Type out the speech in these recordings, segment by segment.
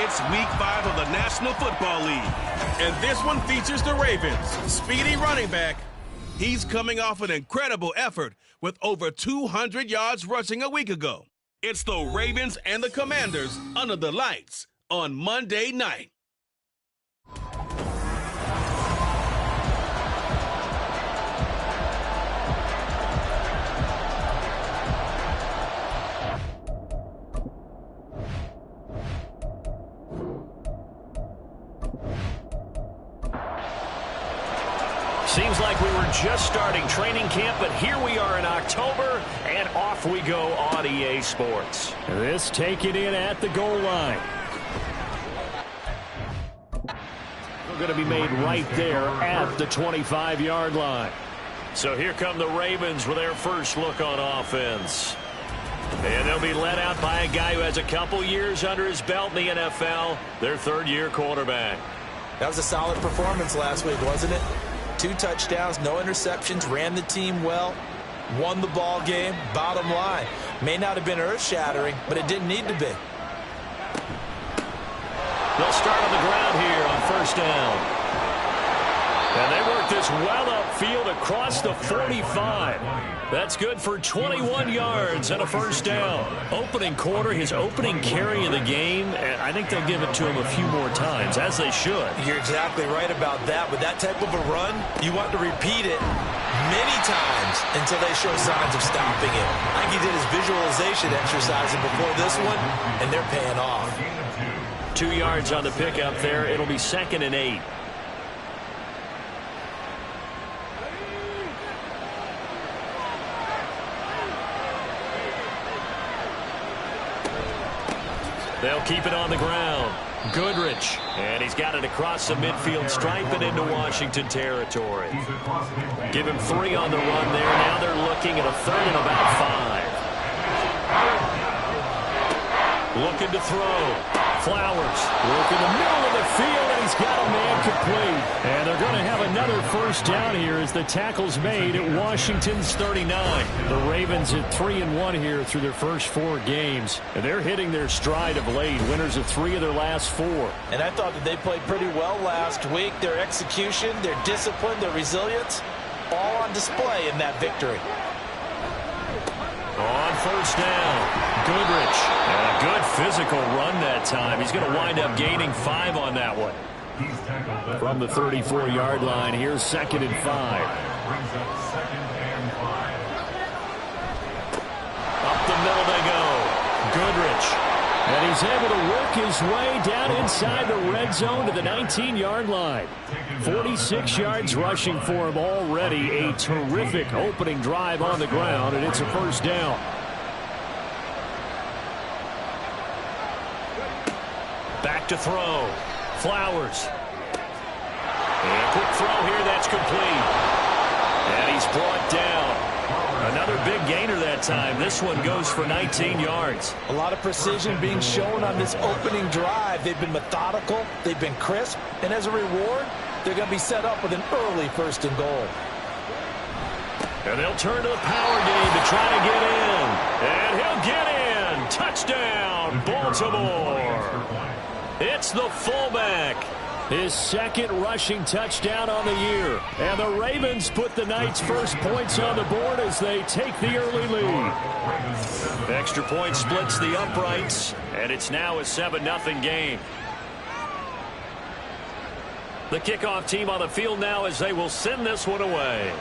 It's Week 5 of the National Football League, and this one features the Ravens' speedy running back. He's coming off an incredible effort with over 200 yards rushing a week ago. It's the Ravens and the Commanders under the lights on Monday night. Seems like we were just starting training camp, but here we are in October, and off we go on EA Sports. This taken in at the goal line. We're going to be made right there at the 25-yard line. So here come the Ravens with their first look on offense. And they'll be led out by a guy who has a couple years under his belt in the NFL, their third-year quarterback. That was a solid performance last week, wasn't it? 2 touchdowns, no interceptions, ran the team well, won the ball game. Bottom line, may not have been earth-shattering, but it didn't need to be. They'll start on the ground here on first down. And they work this well upfield across the 45. That's good for 21 yards and a first down. Opening quarter, his opening carry of the game, and I think they'll give it to him a few more times, as they should. You're exactly right about that. With that type of a run, you want to repeat it many times until they show signs of stopping it. I think he did his visualization exercising before this one, and they're paying off. 2 yards on the pickup there. It'll be 2nd and 8. They'll keep it on the ground. Goodrich. And he's got it across the midfield stripe and into Washington territory. Give him 3 on the run there. Now they're looking at a 3rd and about 5. Looking to throw. Flowers. Work in the middle of the field, and he's got a man complete. And they're going to have another first down here as the tackle's made at Washington's 39. The Ravens at 3-1 here through their first 4 games. And they're hitting their stride of late. Winners of 3 of their last 4. And I thought that they played pretty well last week. Their execution, their discipline, their resilience, all on display in that victory. On first down, Goodrich. And a good physical run that time. He's going to wind up gaining 5 on that one. From the 34-yard line, here's 2nd and 5. Up the middle they go. Goodrich. And he's able to work his way down inside the red zone to the 19-yard line. 46 yards rushing for him already. A terrific opening drive on the ground, and it's a first down. Back to throw. Flowers. And a quick throw here. That's complete. And he's brought down. Another big gainer that time. This one goes for 19 yards. A lot of precision being shown on this opening drive. They've been methodical. They've been crisp. And as a reward, they're going to be set up with an early 1st and goal. And they'll turn to the power game to try to get in. And he'll get in. Touchdown, Baltimore. It's the fullback. His 2nd rushing touchdown on the year. And the Ravens put the Knights' first points on the board as they take the early lead. Extra point splits the uprights, and it's now a 7-0 game. The kickoff team on the field now as they will send this one away.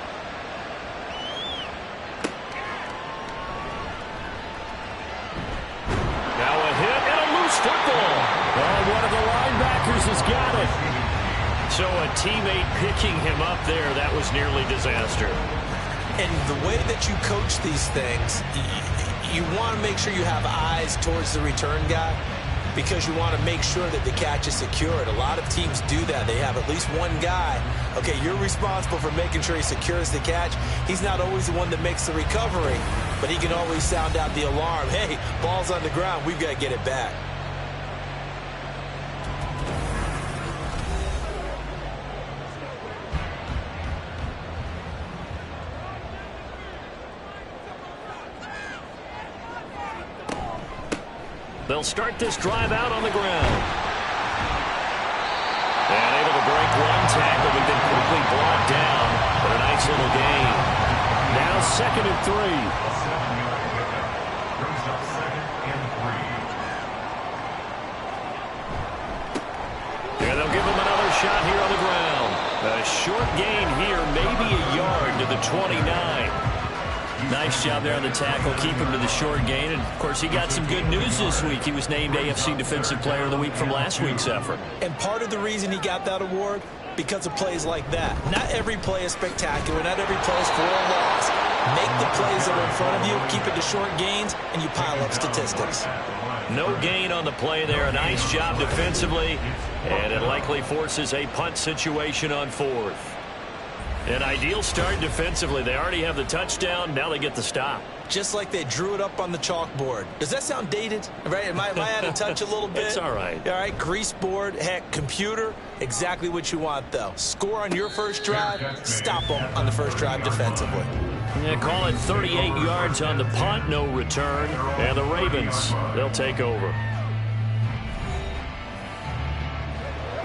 Now a hit and a loose football. Oh, one of the linebackers has got it. So a teammate picking him up there, that was nearly disaster. And the way that you coach these things, you want to make sure you have eyes towards the return guy because you want to make sure that the catch is secured. A lot of teams do that. They have at least one guy. Okay, you're responsible for making sure he secures the catch. He's not always the one that makes the recovery, but he can always sound out the alarm. Hey, ball's on the ground. We've got to get it back. They'll start this drive out on the ground. And able to break one tackle, but then quickly brought down. But a nice little gain. Now 2nd and 3. And they'll give him another shot here on the ground. A short gain here, maybe a yard to the 29. Nice job there on the tackle, keep him to the short gain. And, of course, he got some good news this week. He was named AFC Defensive Player of the Week from last week's effort. And part of the reason he got that award, because of plays like that. Not every play is spectacular. Not every play is for a loss. Make the plays that are in front of you, keep it to short gains, and you pile up statistics. No gain on the play there. A nice job defensively. And it likely forces a punt situation on 4th. An ideal start defensively. They already have the touchdown. Now they get the stop. Just like they drew it up on the chalkboard. Does that sound dated? Right? Am I out of touch a little bit? It's all right. All right, grease board, heck, computer, exactly what you want, though. Score on your first drive, stop them on the first drive defensively. Yeah, call it 38 yards on the punt, no return. And the Ravens, they'll take over.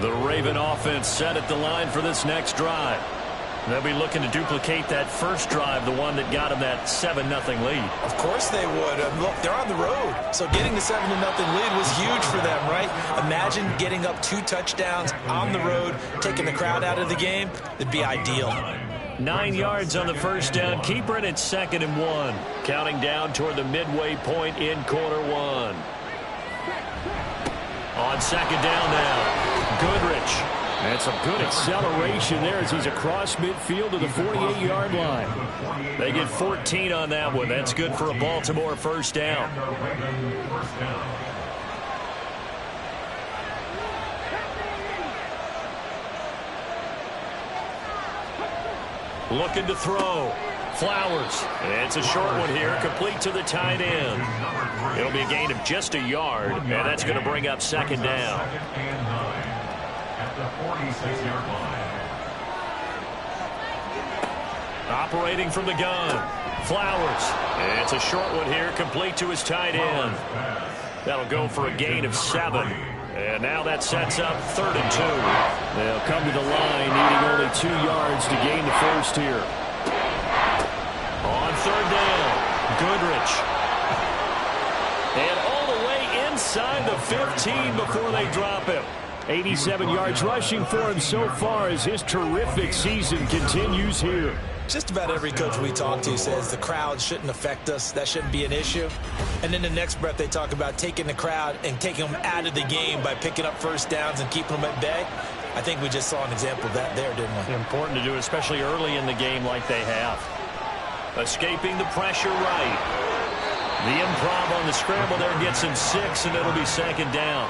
The Raven offense set at the line for this next drive. They'll be looking to duplicate that first drive, the one that got them that 7-0 lead. Of course they would. Look, they're on the road. So getting the 7-0 lead was huge for them, right? Imagine getting up 2 touchdowns on the road, taking the crowd out of the game. It'd be ideal. 9 yards on the first down. Keeper it at 2nd and 1. Counting down toward the midway point in quarter 1. On 2nd down now, Goodrich. And some good acceleration there as he's across midfield to the 48-yard line. They get 14 on that one. That's good for a Baltimore first down. Looking to throw. Flowers. It's a short one here, complete to the tight end. It'll be a gain of just a yard, and that's going to bring up 2nd down. At the 46-yard line. Operating from the gun. Flowers. It's a short one here, complete to his tight end. That'll go for a gain of 7. And now that sets up 3rd and 2. They'll come to the line, needing only 2 yards to gain the first here. On 3rd down, Goodrich. And all the way inside the 15 before they drop him. 87 yards rushing for him so far as his terrific season continues here. Just about every coach we talk to says the crowd shouldn't affect us. That shouldn't be an issue. And then the next breath they talk about taking the crowd and taking them out of the game by picking up first downs and keeping them at bay. I think we just saw an example of that there, didn't we? Important to do, especially early in the game like they have. Escaping the pressure right. The improv on the scramble there gets him 6, and it'll be 2nd down.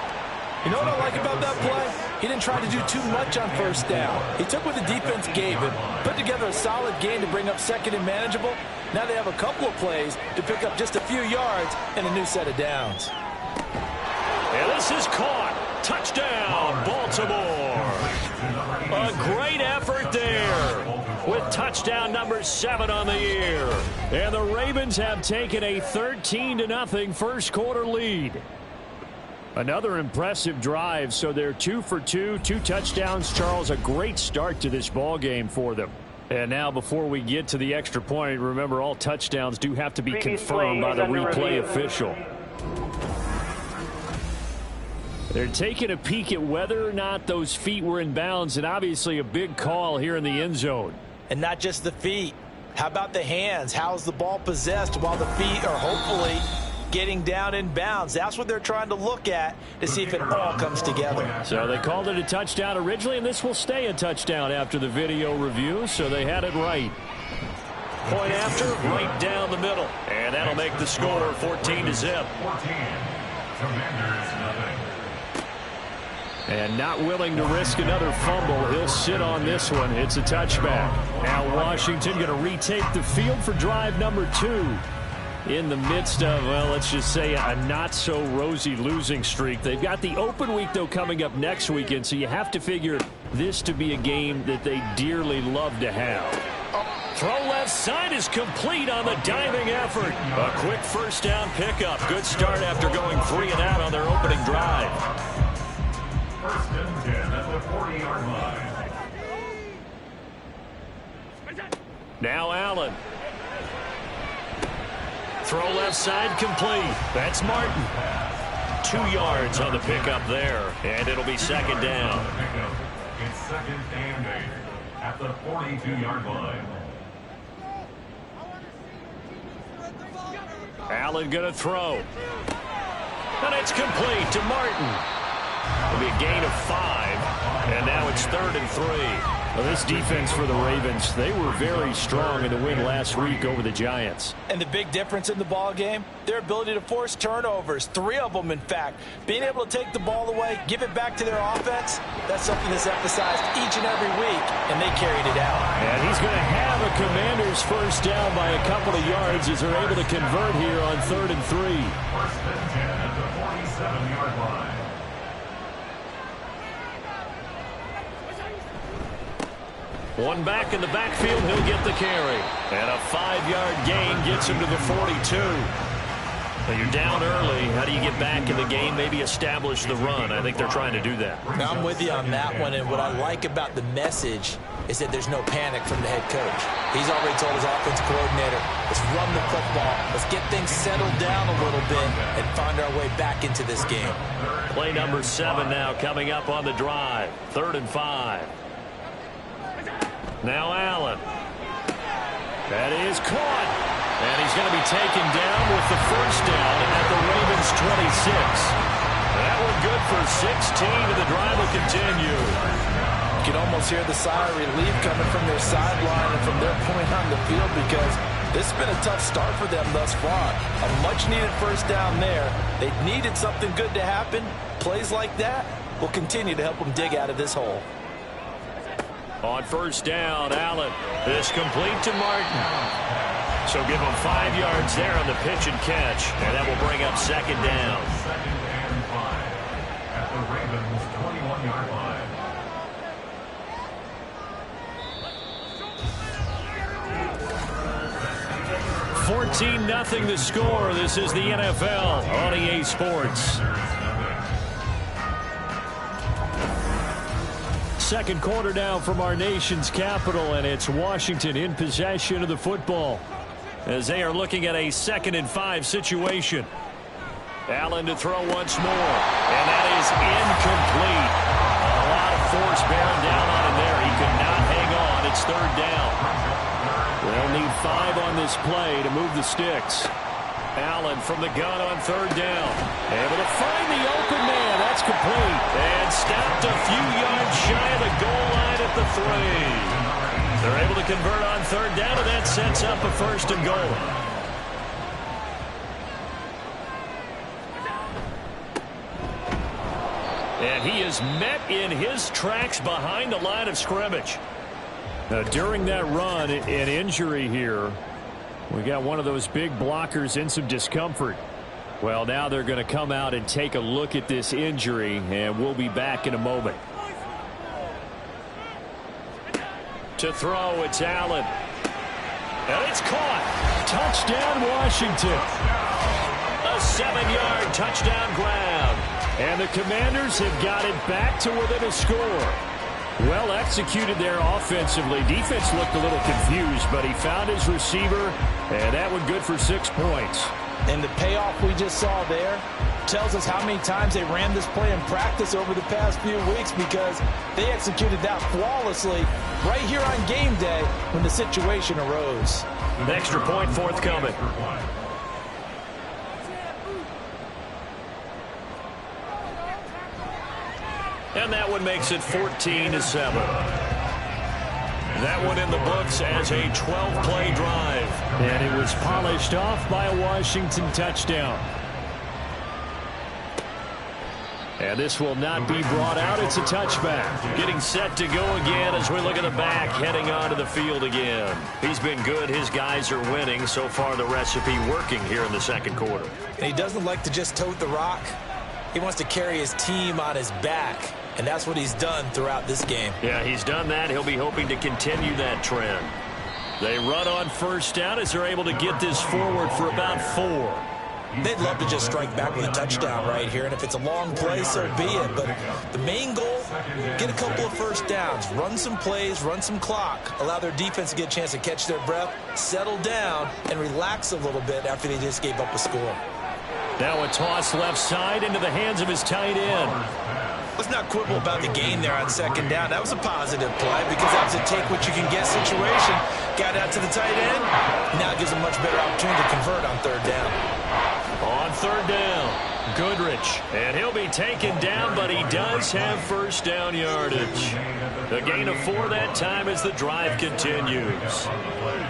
You know what I like about that play? He didn't try to do too much on first down. He took what the defense gave him, put together a solid game to bring up 2nd and manageable. Now they have a couple of plays to pick up just a few yards and a new set of downs. And this is caught. Touchdown, Baltimore. A great effort there with touchdown number 7 on the year. And the Ravens have taken a 13-0 first quarter lead. Another impressive drive, so they're 2 for 2, 2 touchdowns. Charles, a great start to this ball game for them. And now before we get to the extra point, remember all touchdowns do have to be confirmed by the replay official. They're taking a peek at whether or not those feet were in bounds, and obviously a big call here in the end zone. And not just the feet. How about the hands? How's the ball possessed while the feet are hopefully getting down in bounds? That's what they're trying to look at to see if it all comes together. So they called it a touchdown originally, and this will stay a touchdown after the video review, so they had it right. Point after, right down the middle. And that'll make the score 14-0. And not willing to risk another fumble. He'll sit on this one. It's a touchback. Now Washington going to retake the field for drive number 2. In the midst of, well, let's just say a not-so-rosy losing streak. They've got the open week, though, coming up next weekend, so you have to figure this to be a game that they dearly love to have. Throw left side is complete on the diving effort. A quick first down pickup. Good start after going 3 and out on their opening drive. 1st and 10 at the 40-yard line. Now Allen. Throw left side complete. That's Martin. 2 yards on the pickup there, and it'll be 2nd down. It's 2nd and 8 at the 42-yard line. Allen going to throw. And it's complete to Martin. It'll be a gain of 5, and now it's 3rd and 3. Well, this defense for the Ravens, they were very strong in the win last week over the Giants. And the big difference in the ball game, their ability to force turnovers, 3 of them, in fact. Being able to take the ball away, give it back to their offense, that's something that's emphasized each and every week, and they carried it out. And he's going to have a Commanders first down by a couple of yards as they're able to convert here on 3rd and 3. 1st and 10 at the 47-yard line. One back in the backfield, he'll get the carry. And a 5-yard gain gets him to the 42. Well, you're down early. How do you get back in the game, maybe establish the run? I think they're trying to do that. Now, I'm with you on that one, and what I like about the message is that there's no panic from the head coach. He's already told his offensive coordinator, let's run the football, let's get things settled down a little bit and find our way back into this game. Play number 7 now coming up on the drive. 3rd and 5. Now Allen. That is caught. And he's going to be taken down with the first down at the Ravens 26. That one good for 16, and the drive will continue. You can almost hear the sigh of relief coming from their sideline and from their point on the field because this has been a tough start for them thus far. A much-needed first down there. They needed something good to happen. Plays like that will continue to help them dig out of this hole. On first down, Allen. This complete to Martin. So give him 5 yards there on the pitch and catch, and that will bring up 2nd down. At the Ravens 21-yard line. 14-0 the score. This is the NFL on EA Sports. Second quarter now from our nation's capital, and it's Washington in possession of the football as they are looking at a 2nd and 5 situation. Allen to throw once more, and that is incomplete. A lot of force bearing down on him there. He could not hang on. It's 3rd down. They'll need 5 on this play to move the sticks. Allen from the gun on 3rd down. Able to find the open man. That's complete. And stopped a few yards shy of the goal line at the 3. They're able to convert on 3rd down, and that sets up a 1st and goal. And he is met in his tracks behind the line of scrimmage. Now, during that run, an injury here. We got one of those big blockers in some discomfort. Well, now they're going to come out and take a look at this injury, and we'll be back in a moment. To throw, it's Allen. And it's caught. Touchdown, Washington. A 7-yard touchdown grab. And the Commanders have got it back to within a score. Well executed there offensively. Defense looked a little confused, but he found his receiver, and that one good for 6 points. And the payoff we just saw there tells us how many times they ran this play in practice over the past few weeks, because they executed that flawlessly right here on game day when the situation arose. An extra point forthcoming. And that one makes it 14-7. That one in the books as a 12-play drive. And it was polished off by a Washington touchdown. And this will not be brought out. It's a touchback. Getting set to go again as we look at the back, heading onto the field again. He's been good. His guys are winning. So far, the recipe working here in the 2nd quarter. And he doesn't like to just tote the rock. He wants to carry his team on his back. And that's what he's done throughout this game. Yeah, he's done that. He'll be hoping to continue that trend. They run on first down as they're able to get this forward for about 4. They'd love to just strike back with a touchdown right here. And if it's a long play, so be it. But the main goal, get a couple of first downs. Run some plays, run some clock. Allow their defense to get a chance to catch their breath, settle down, and relax a little bit after they just gave up a score. Now a toss left side into the hands of his tight end. Let's not quibble about the gain there on 2nd down. That was a positive play because that was a take-what-you-can-get situation. Got out to the tight end. Now it gives a much better opportunity to convert on 3rd down. On 3rd down, Goodrich. And he'll be taken down, but he does have first down yardage. A gain of 4 that time as the drive continues.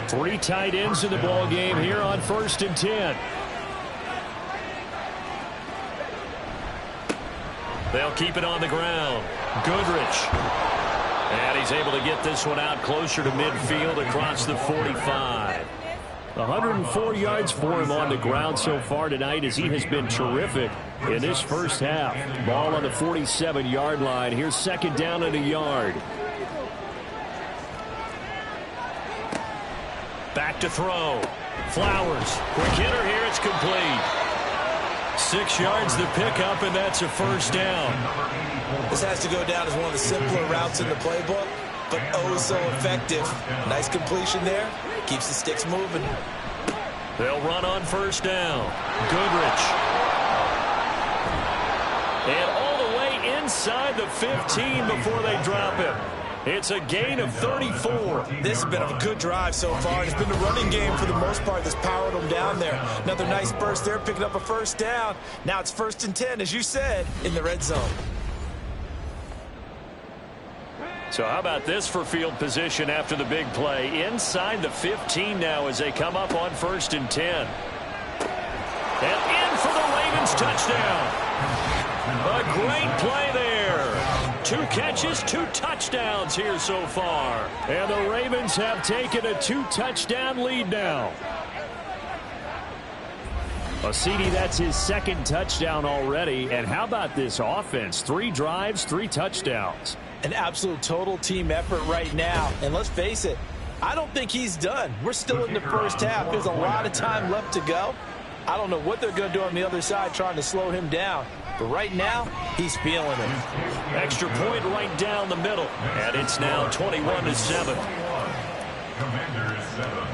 3 tight ends in the ball game here on 1st and 10. They'll keep it on the ground. Goodrich. And he's able to get this one out closer to midfield across the 45. 104 yards for him on the ground so far tonight as he has been terrific in this first half. Ball on the 47-yard line. Here's 2nd down and a yard. Back to throw. Flowers. Quick hitter here. It's complete. 6 yards to pick up, and that's a first down. This has to go down as one of the simpler routes in the playbook, but oh so effective. Nice completion there. Keeps the sticks moving. They'll run on first down. Goodrich. And all the way inside the 15 before they drop him. It's a gain of 34. This has been a good drive so far. It's been the running game for the most part that's powered them down there. Another nice burst there, picking up a first down. Now it's 1st and 10, as you said, in the red zone. So how about this for field position after the big play? Inside the 15 now as they come up on 1st and 10. And in for the Ravens touchdown. A great play there. 2 catches, 2 touchdowns here so far. And the Ravens have taken a 2-touchdown lead now. Well, CD, that's his 2nd touchdown already. And how about this offense? 3 drives, 3 touchdowns. An absolute total team effort right now. And let's face it, I don't think he's done. We're still in the first half. There's a lot of time left to go. I don't know what they're going to do on the other side trying to slow him down. But right now, he's feeling it. Extra point right down the middle. And it's now 21-7. Commanders 7.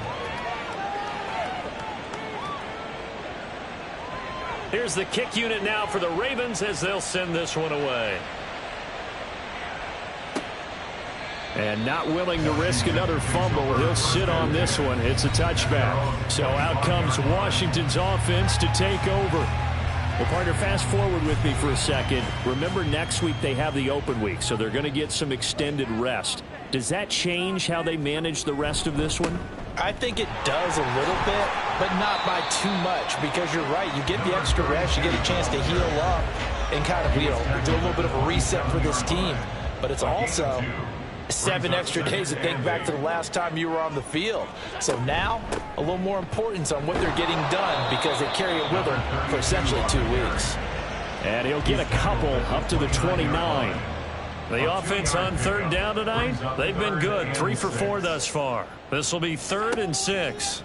Here's the kick unit now for the Ravens as they'll send this one away. And not willing to risk another fumble. He'll sit on this one. It's a touchback. So out comes Washington's offense to take over. Well, partner, fast forward with me for a second. Remember, next week they have the open week, so they're going to get some extended rest. Does that change how they manage the rest of this one? I think it does a little bit, but not by too much, because you're right. You get the extra rest. You get a chance to heal up and kind of, do a little bit of a reset for this team. But it's also 7 extra days to think back to the last time you were on the field. So now, a little more importance on what they're getting done because they carry it with them for essentially 2 weeks. And he'll get a couple up to the 29. The offense on 3rd down tonight, they've been good. 3 for 4 thus far. This will be 3rd and 6.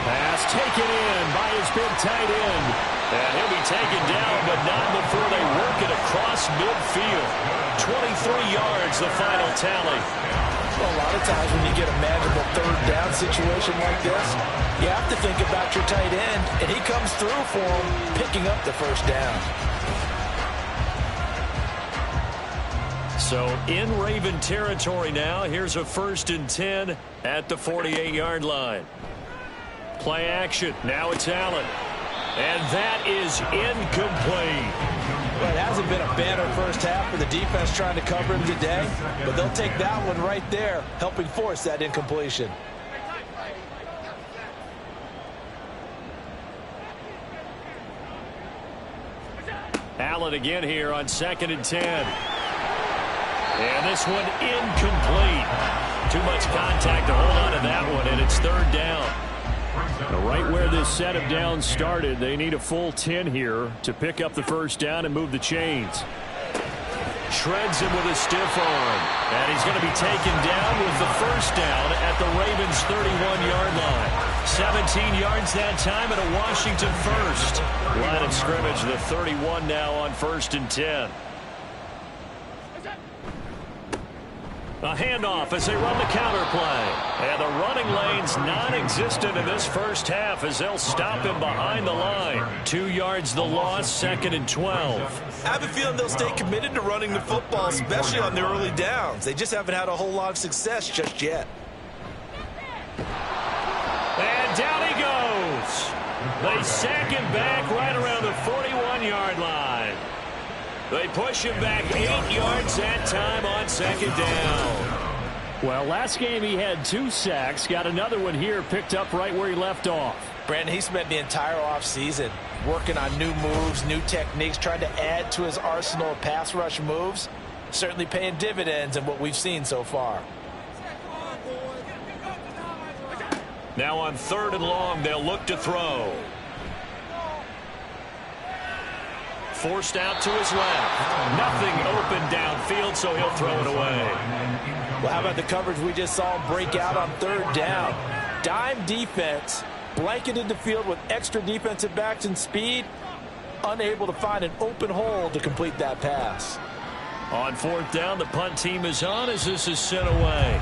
Pass taken in by his big tight end. And he'll be taken down, but not before they work it across midfield. 23 yards, the final tally. Well, a lot of times when you get a manageable 3rd down situation like this, you have to think about your tight end, and he comes through for him, picking up the 1st down. So in Raven territory now, here's a 1st and 10 at the 48-yard line. Play action. Now it's Allen. And that is incomplete. Well, it hasn't been a banner first half for the defense trying to cover him today, but they'll take that one right there, helping force that incompletion. Allen again here on 2nd and 10. And this one incomplete. Too much contact to hold on to that one, and it's 3rd down. Right where this set of downs started, they need a full 10 here to pick up the 1st down and move the chains. Shreds him with a stiff arm. And he's going to be taken down with the 1st down at the Ravens' 31-yard line. 17 yards that time and a Washington 1st. Line of scrimmage, the 31 now on 1st and 10. A handoff as they run the counter play. And the running lane's non-existent in this first half as they'll stop him behind the line. 2 yards the loss, 2nd and 12. I have a feeling they'll stay committed to running the football, especially on the early downs. They just haven't had a whole lot of success just yet. And down he goes. They sack him back right around the 41-yard line. They push him back 8 yards that time on 2nd down. Well, last game he had 2 sacks. Got another one here picked up right where he left off. Brandon, he spent the entire offseason working on new moves, new techniques, trying to add to his arsenal of pass rush moves. Certainly paying dividends in what we've seen so far. Now on 3rd and long, they'll look to throw. Forced out to his left. Nothing open downfield, so he'll throw it away. Well, how about the coverage we just saw break out on 3rd down? Dime defense, blanketed the field with extra defensive backs and speed, unable to find an open hole to complete that pass. On fourth down, the punt team is on as this is sent away.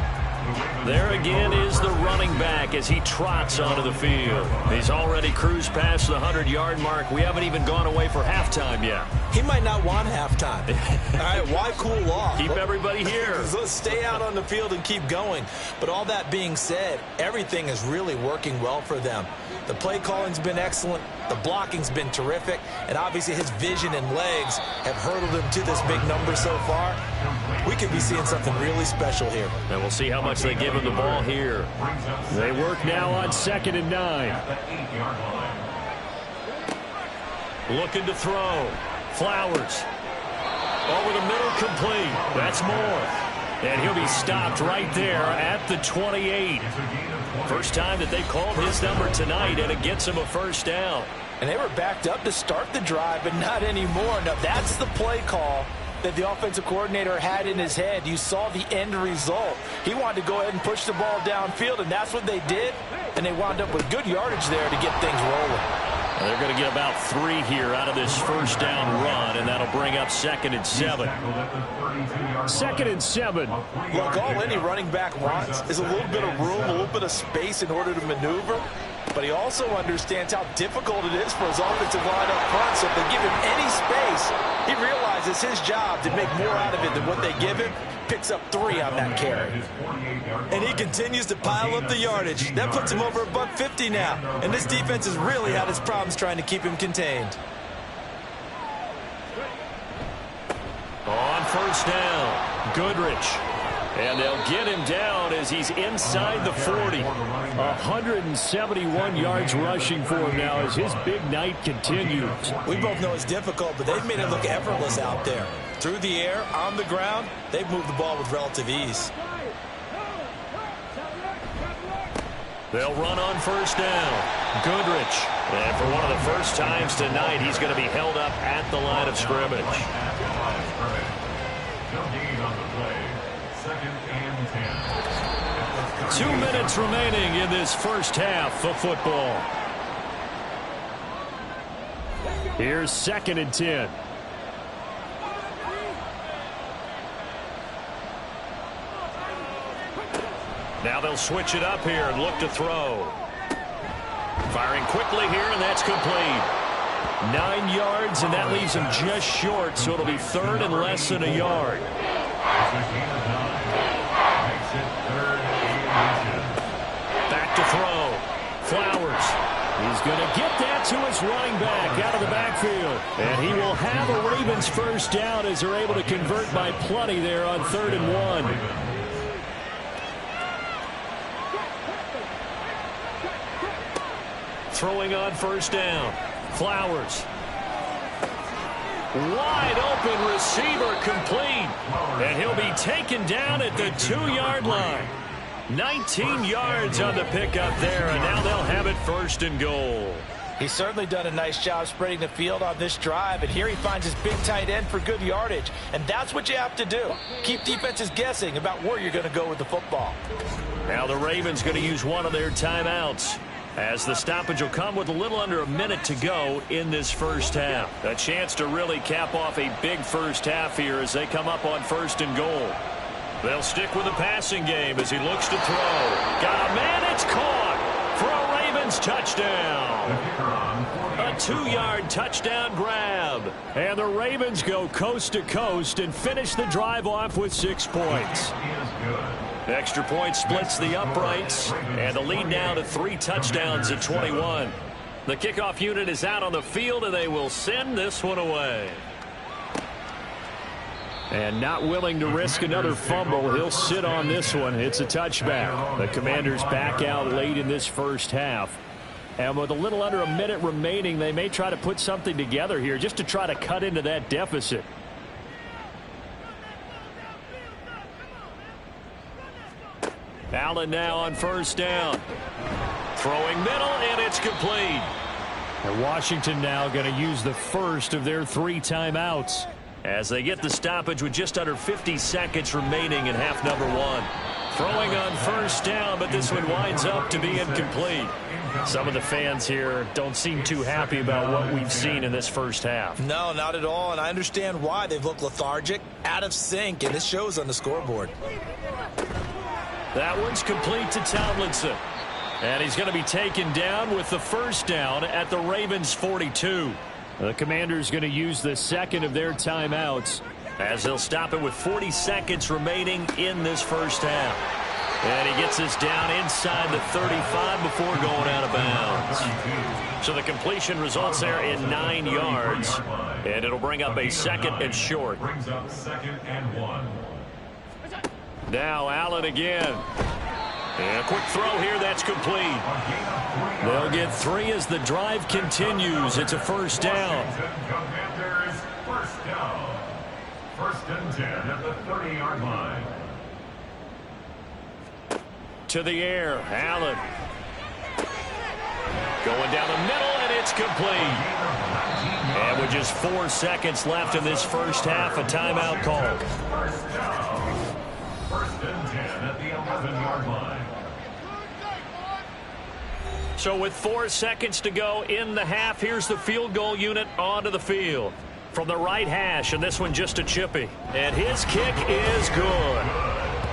There again is the running back as he trots onto the field. He's already cruised past the 100-yard mark. We haven't even gone away for halftime yet. He might not want halftime. All right, why cool off? Keep everybody here. Let's stay out on the field and keep going. But all that being said, everything is really working well for them. The play calling's been excellent. The blocking's been terrific. And obviously his vision and legs have hurdled him to this big number so far. We could be seeing something really special here. And we'll see how much they give him the ball here. They work now on 2nd and 9. Looking to throw. Flowers. Over the middle, complete. That's more. And he'll be stopped right there at the 28. First time that they called his number tonight, and it gets him a first down. And they were backed up to start the drive, but not anymore. Now, that's the play call that the offensive coordinator had in his head. You saw the end result. He wanted to go ahead and push the ball downfield, and that's what they did. And they wound up with good yardage there to get things rolling. And they're going to get about 3 here out of this first down run, and that'll bring up 2nd and 7. 2nd and 7. Look, all any running back wants is a little bit of room, a little bit of space in order to maneuver. But he also understands how difficult it is for his offensive line up front. So if they give him any space, he realizes his job to make more out of it than what they give him. Picks up 3 on that carry. And he continues to pile up the yardage. That puts him over $150 now. And this defense has really had its problems trying to keep him contained. On first down, Goodrich. And they'll get him down as he's inside the 40. 171 yards rushing for him now as his big night continues. We both know it's difficult, but they've made it look effortless out there. Through the air, on the ground, they've moved the ball with relative ease. They'll run on first down. Goodrich. And for one of the first times tonight, he's going to be held up at the line of scrimmage. No gain on the play. 2nd and 10. 2 minutes remaining in this first half of football. Here's 2nd and 10. Now they'll switch it up here and look to throw. Firing quickly here, and that's complete. 9 yards, and that leaves him just short, so it'll be 3rd and less than a yard. Back to throw. Flowers. He's going to get that to his running back out of the backfield. And he will have a Ravens first down as they're able to convert by plenty there on 3rd and 1. Throwing on first down. Flowers. Wide open receiver complete. And he'll be taken down at the 2-yard line. 19 yards on the pickup there, and now they'll have it 1st and goal. He's certainly done a nice job spreading the field on this drive, and here he finds his big tight end for good yardage. And that's what you have to do. Keep defenses guessing about where you're going to go with the football. Now the Ravens going to use one of their timeouts, as the stoppage will come with a little under a minute to go in this first half. A chance to really cap off a big first half here as they come up on 1st and goal. They'll stick with the passing game as he looks to throw. Got a man, it's caught for a Ravens touchdown. A 2-yard touchdown grab. And the Ravens go coast to coast and finish the drive off with 6 points. Extra point splits the uprights, and the lead now to 3 touchdowns at 21. The kickoff unit is out on the field, and they will send this one away. And not willing to risk another fumble, he'll sit on this one. It's a touchback. The Commanders back out late in this first half. And with a little under a minute remaining, they may try to put something together here just to try to cut into that deficit. Allen now on first down. Throwing middle, and it's complete. And Washington now going to use the first of their 3 timeouts. As they get the stoppage with just under 50 seconds remaining in half number 1. Throwing on first down, but this one winds up to be incomplete. Some of the fans here don't seem too happy about what we've seen in this first half. No, not at all, and I understand why. They've looked lethargic, out of sync, and this shows on the scoreboard. That one's complete to Tomlinson. And he's going to be taken down with the first down at the Ravens' 42. The Commanders going to use the second of their timeouts as they'll stop it with 40 seconds remaining in this first half. And he gets us down inside the 35 before going out of bounds. So the completion results there in 9 yards. And it'll bring up a second and short. Brings up 2nd and 1. Now Allen again. And a quick throw here, that's complete. They'll get 3 as the drive continues. It's a first down. Commanders first down. 1st and 10 at the 30-yard line. To the air, Allen. Going down the middle, and it's complete. And with just 4 seconds left in this first half, a timeout called. First down. 1st and 10 at the 11-yard line. So with 4 seconds to go in the half, here's the field goal unit onto the field. From the right hash, and this one just a chippy. And his kick is good.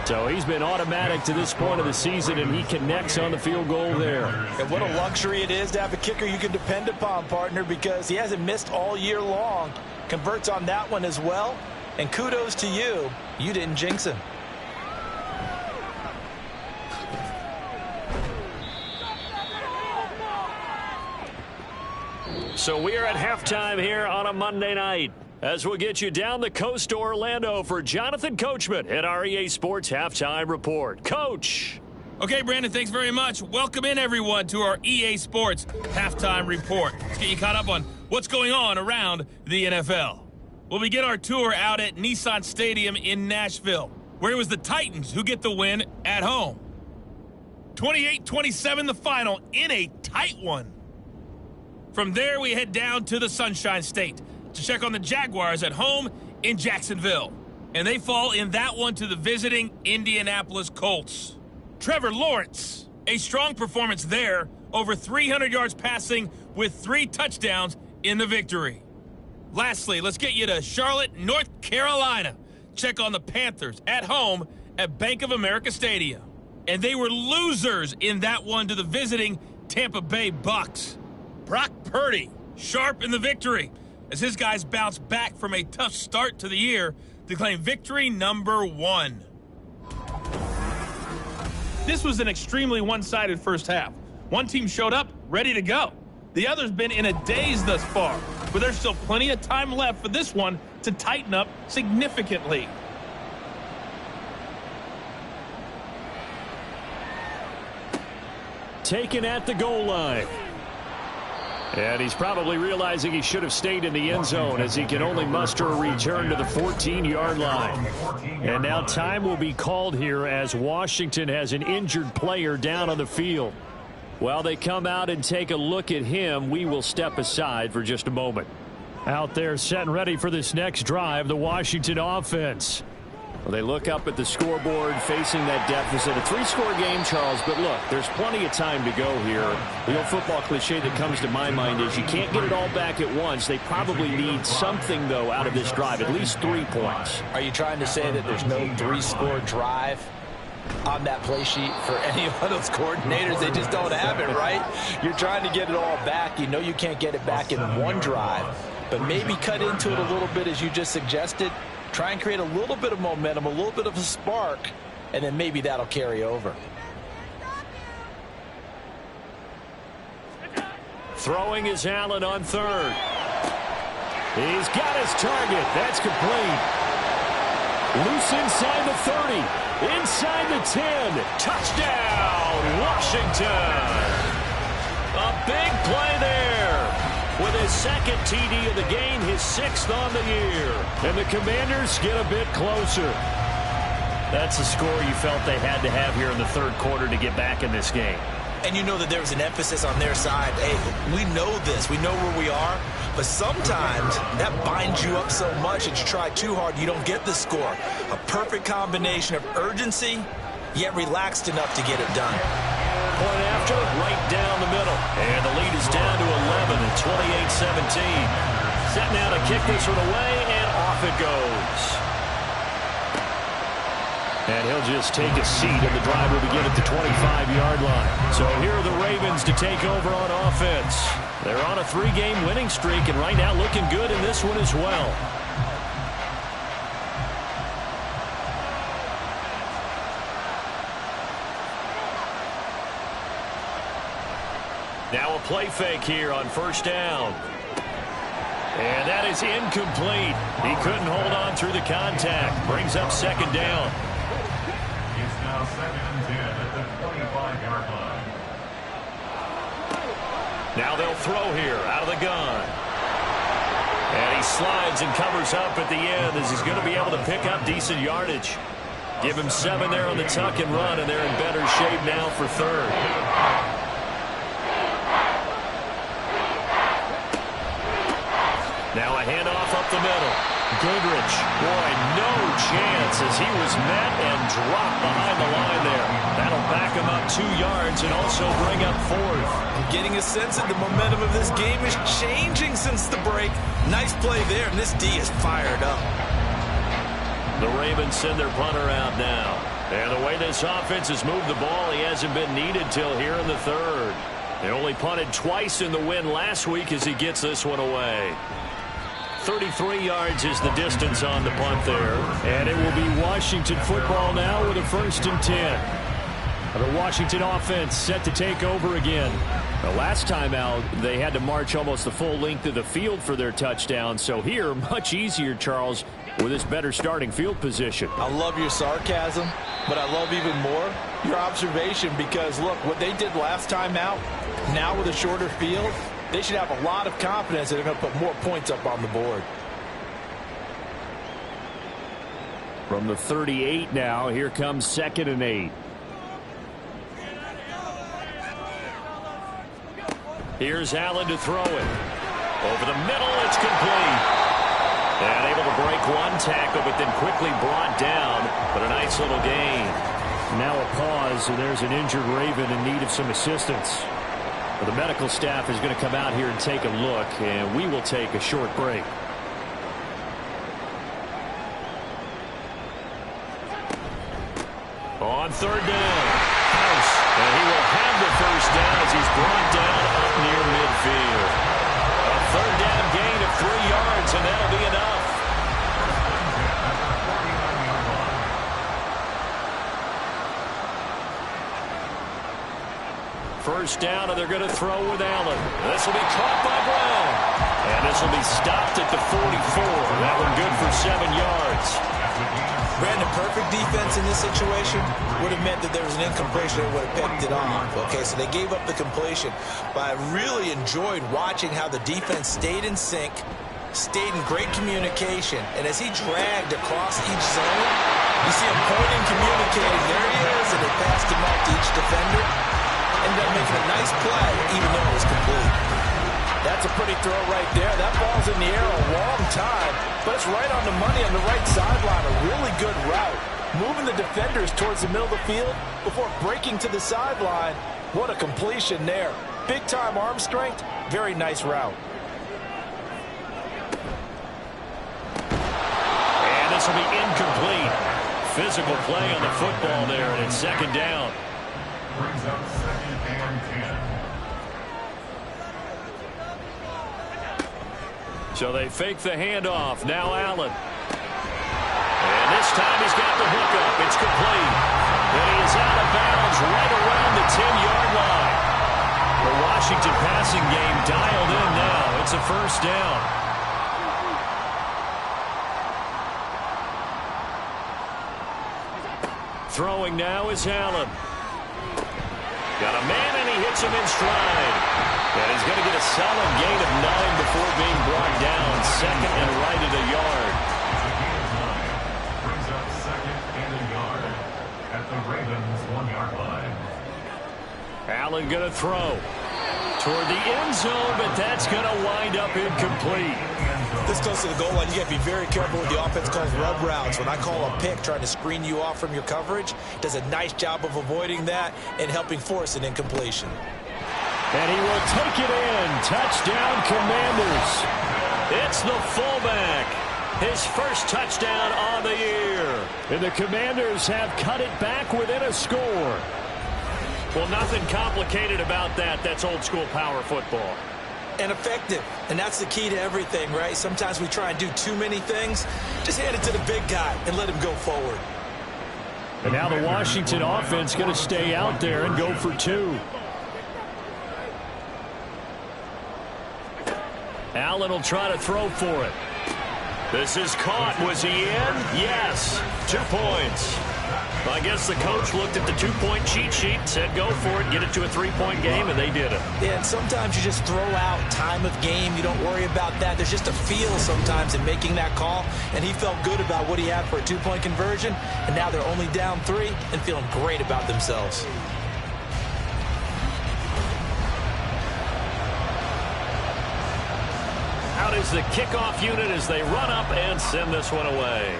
So he's been automatic to this point of the season, and he connects on the field goal there. And what a luxury it is to have a kicker you can depend upon, partner, because he hasn't missed all year long. Converts on that one as well. And kudos to you. You didn't jinx him. So we are at halftime here on a Monday night, as we'll get you down the coast to Orlando for Jonathan Coachman at our EA Sports Halftime Report. Coach. Okay, Brandon, thanks very much. Welcome in, everyone, to our EA Sports Halftime Report. Let's get you caught up on what's going on around the NFL. We'll begin our tour out at Nissan Stadium in Nashville, where it was the Titans who get the win at home. 28-27 the final in a tight one. From there, we head down to the Sunshine State to check on the Jaguars at home in Jacksonville. And they fall in that one to the visiting Indianapolis Colts. Trevor Lawrence, a strong performance there, over 300 yards passing with 3 touchdowns in the victory. Lastly, let's get you to Charlotte, North Carolina. Check on the Panthers at home at Bank of America Stadium. And they were losers in that one to the visiting Tampa Bay Bucks. Brock Purdy, sharp in the victory, as his guys bounce back from a tough start to the year to claim victory number 1. This was an extremely one-sided first half. One team showed up ready to go. The other's been in a daze thus far, but there's still plenty of time left for this one to tighten up significantly. Taken at the goal line. And he's probably realizing he should have stayed in the end zone, as he can only muster a return to the 14-yard line. And now time will be called here as Washington has an injured player down on the field. While they come out and take a look at him, we will step aside for just a moment. Out there set and ready for this next drive, the Washington offense. Well, they look up at the scoreboard facing that deficit. A 3-score game, Charles, but look, there's plenty of time to go here. The old football cliche that comes to my mind is you can't get it all back at once. They probably need something, though, out of this drive, at least 3 points. Are you trying to say that there's no 3-score drive on that play sheet for any of those coordinators? They just don't have it, right? You're trying to get it all back. You know you can't get it back in one drive, but maybe cut into it a little bit as you just suggested. Try and create a little bit of momentum, a little bit of a spark, and then maybe that'll carry over. Throwing is Allen on third. He's got his target. That's complete. Loose inside the 30. Inside the 10. Touchdown, Washington. A big play there. With his second TD of the game, his 6th on the year. And the Commanders get a bit closer. That's the score you felt they had to have here in the third quarter to get back in this game. And you know that there was an emphasis on their side. Hey, we know this. We know where we are. But sometimes that binds you up so much that you try too hard, you don't get the score. A perfect combination of urgency yet relaxed enough to get it done. Point after, right down the middle. And the lead is down to 11 at 28-17. Set now to kick this one away, and off it goes. And he'll just take a seat, and the drive will begin at the 25-yard line. So here are the Ravens to take over on offense. They're on a 3-game winning streak, and right now looking good in this one as well. Now a play fake here on first down. And that is incomplete. He couldn't hold on through the contact. Brings up second down. It's now 2nd and 10 at the 25-yard line. Now they'll throw here out of the gun. And he slides and covers up at the end as he's going to be able to pick up decent yardage. Give him 7 there on the tuck and run, and they're in better shape now for third. Now a handoff up the middle. Goodrich, boy, no chance as he was met and dropped behind the line there. That'll back him up 2 yards and also bring up 4th. I'm getting a sense that the momentum of this game is changing since the break. Nice play there, and this D is fired up. The Ravens send their punter out now. And the way this offense has moved the ball, he hasn't been needed till here in the third. They only punted twice in the win last week as he gets this one away. 33 yards is the distance on the punt there. And it will be Washington football now with a 1st and 10. The Washington offense set to take over again. The last time out, they had to march almost the full length of the field for their touchdown. So here, much easier, Charles, with this better starting field position. I love your sarcasm, but I love even more your observation because, look, what they did last time out, now with a shorter field, they should have a lot of confidence that they're going to put more points up on the board. From the 38 now, here comes 2nd and 8. Here's Allen to throw it. Over the middle, it's complete. And able to break one tackle, but then quickly brought down. But a nice little gain. Now a pause, and there's an injured Raven in need of some assistance. The medical staff is going to come out here and take a look, and we will take a short break. On 3rd down. House. And he will have the 1st down as he's brought down up near midfield. A 3rd down gain of 3 yards, and that'll be enough. First down, and they're going to throw with Allen. This will be caught by Brown. And this will be stopped at the 44. That one good for 7 yards. Brandon, perfect defense in this situation would have meant that there was an incompletion that would have picked it off. Okay, so they gave up the completion. But I really enjoyed watching how the defense stayed in sync, stayed in great communication. And as he dragged across each zone, you see him pointing, communicating. There he is, and they passed him off to each defender. Ended up making a nice play, even though it was complete. That's a pretty throw right there. That ball's in the air a long time, but it's right on the money on the right sideline. A really good route. Moving the defenders towards the middle of the field before breaking to the sideline. What a completion there. Big-time arm strength. Very nice route. And this will be incomplete. Physical play on the football there, and it's 2nd down. Brings up 2nd and 10. So they fake the handoff. Now Allen. And this time he's got the hook up. It's complete. And he is out of bounds right around the 10-yard line. The Washington passing game dialed in now. It's a 1st down. Throwing now is Allen. Got a man, and he hits him in stride. And he's going to get a solid gain of 9 before being brought down. 2nd and right at a yard. Brings up 2nd and a yard at the Ravens' 1-yard line. Allen going to throw toward the end zone, but that's going to wind up incomplete. This close to the goal line, you got to be very careful with the offense calls rub routes. When I call a pick trying to screen you off from your coverage, does a nice job of avoiding that and helping force an incompletion. And he will take it in. Touchdown, Commanders. It's the fullback. His first touchdown on the year. And the Commanders have cut it back within a score. Well, nothing complicated about that. That's old-school power football. And effective. And that's the key to everything, right? Sometimes we try and do too many things. Just hand it to the big guy and let him go forward. And now the Washington offense going to stay out there and go for 2. Allen will try to throw for it. This is caught. Was he in? Yes. 2 points. I guess the coach looked at the 2-point cheat sheet, said go for it, get it to a 3-point game, and they did it. Yeah, and sometimes you just throw out time of game. You don't worry about that. There's just a feel sometimes in making that call, and he felt good about what he had for a 2-point conversion, and now they're only down 3 and feeling great about themselves. Out is the kickoff unit as they run up and send this one away.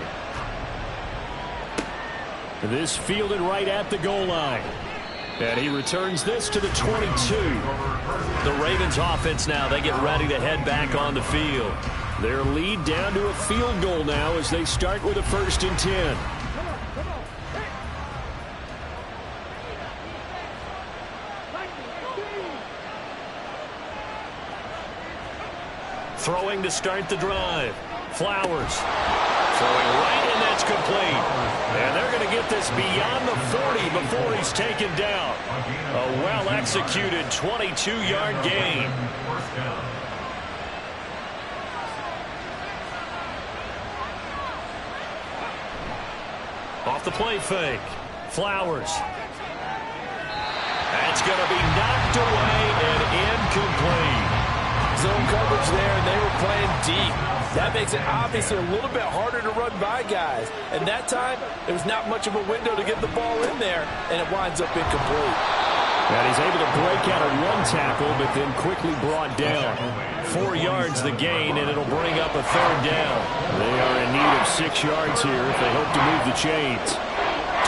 This fielded right at the goal line. And he returns this to the 22. The Ravens offense now, they get ready to head back on the field. Their lead down to a field goal now as they start with a 1st and 10. Throwing to start the drive. Flowers. Throwing right, and that's complete. And they're going to get this beyond the 40 before he's taken down. A well-executed 22-yard gain. Off the play fake. Flowers. That's going to be knocked away and incomplete. Zone coverage there, and they were playing deep. That makes it obviously a little bit harder to run by guys. And that time, there was not much of a window to get the ball in there, and it winds up incomplete. And he's able to break out of 1 tackle, but then quickly brought down. 4 yards the gain, and it'll bring up a 3rd down. They are in need of 6 yards here if they hope to move the chains.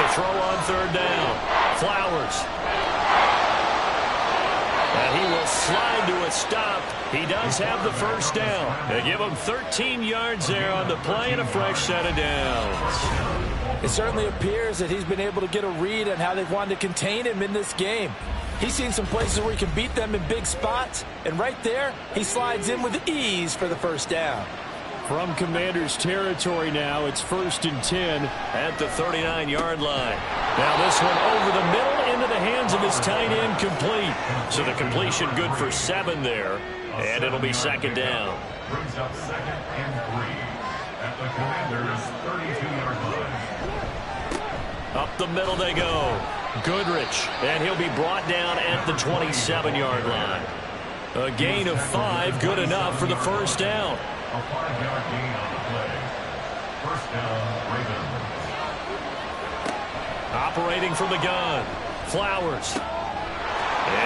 To throw on 3rd down. Flowers. And he will slide to a stop. He does have the 1st down. They give him 13 yards there on the play and a fresh set of downs. It certainly appears that he's been able to get a read on how they've wanted to contain him in this game. He's seen some places where he can beat them in big spots, and right there, he slides in with ease for the 1st down. From Commanders territory now, it's 1st and 10 at the 39-yard line. Now this one over the middle into the hands of his tight end, complete. So the completion good for 7 there, and it'll be 2nd down. Brings up 2nd and 3 at the Commanders' 32-yard line. Up the middle they go. Goodrich, and he'll be brought down at the 27-yard line. A gain of 5, good enough for the 1st down. A 5-yard gain on the play. 1st down, Ravens. Operating from the gun. Flowers.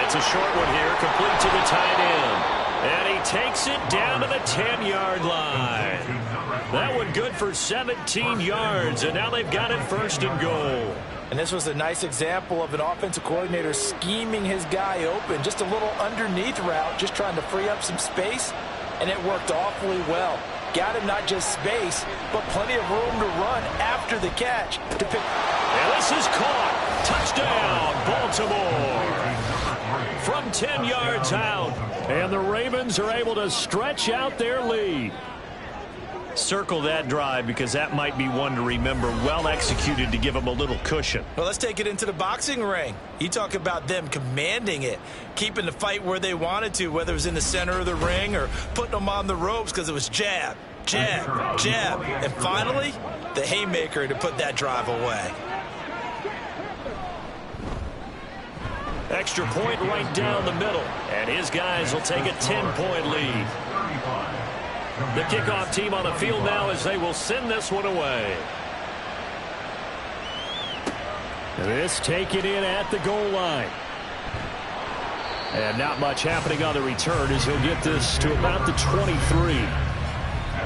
It's a short one here, complete to the tight end. And he takes it down to the 10-yard line. That one good for 17 yards, and now they've got it 1st and goal. And this was a nice example of an offensive coordinator scheming his guy open. Just a little underneath route, just trying to free up some space, and it worked awfully well. Got him not just space, but plenty of room to run after the catch to pick. And this is caught. Touchdown, Baltimore. From 10 yards out. And the Ravens are able to stretch out their lead. Circle that drive because that might be one to remember. Well executed to give them a little cushion. Well, let's take it into the boxing ring. You talk about them commanding it, keeping the fight where they wanted to, whether it was in the center of the ring or putting them on the ropes because it was jab, jab, jab. And finally, the haymaker to put that drive away. Extra point right down the middle. And his guys will take a 10-point lead. The kickoff team on the field now as they will send this one away. This taken in at the goal line. And not much happening on the return as he'll get this to about the 23.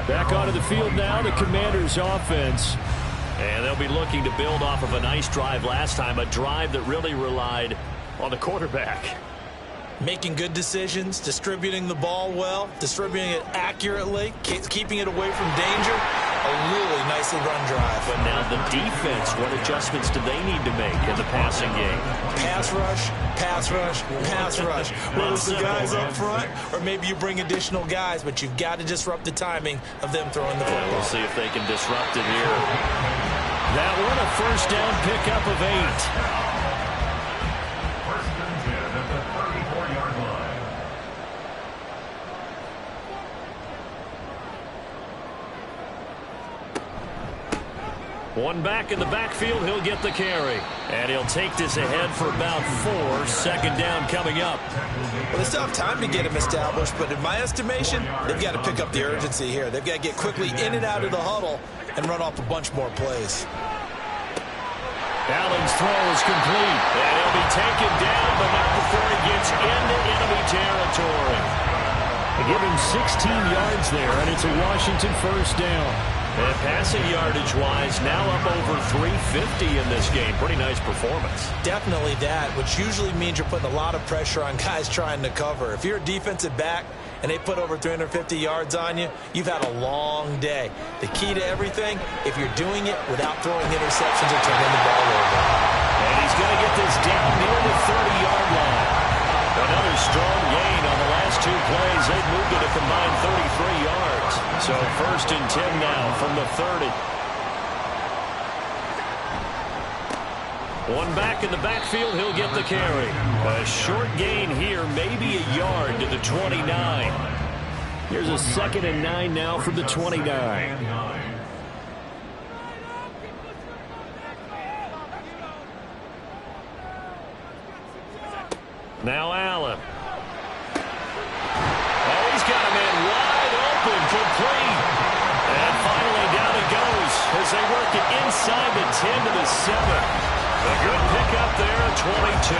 Back onto the field now, the Commanders' offense. And they'll be looking to build off of a nice drive last time, a drive that really relied on the quarterback. Making good decisions, distributing the ball well, distributing it accurately, keeping it away from danger. A really nicely run drive. But now the defense, what adjustments do they need to make in the passing game? Pass rush, pass rush, pass rush. Whether it's the guys up front or maybe you bring additional guys, but you've got to disrupt the timing of them throwing the football. We'll see if they can disrupt it here. That one a first down pickup of 8. First and 10 at the 34-yard line. One back in the backfield, he'll get the carry. And he'll take this ahead for about 4. Second down coming up. Well, they still have time to get him established, but in my estimation, they've got to pick up the urgency here. They've got to get quickly in and out of the huddle and run off a bunch more plays. Allen's throw is complete. And he'll be taken down, but not before he gets into enemy territory. They give him 16 yards there, and it's a Washington first down. And passing yardage-wise, now up over 350 in this game. Pretty nice performance. Definitely that, which usually means you're putting a lot of pressure on guys trying to cover. If you're a defensive back and they put over 350 yards on you, you've had a long day. The key to everything, if you're doing it without throwing interceptions or turning the ball over. And he's going to get this down near the 30-yard line. Another strong gain on the last 2 plays. They've moved it a combined 33 yards. So first and 10 now from the 30. One back in the backfield, he'll get the carry. A short gain here, maybe a yard to the 29. Here's a 2nd and 9 now from the 29. Now Allen. Oh, he's got a man wide open, complete. And finally down it goes as they work it inside the 10 to the 7. A good pickup there at 22.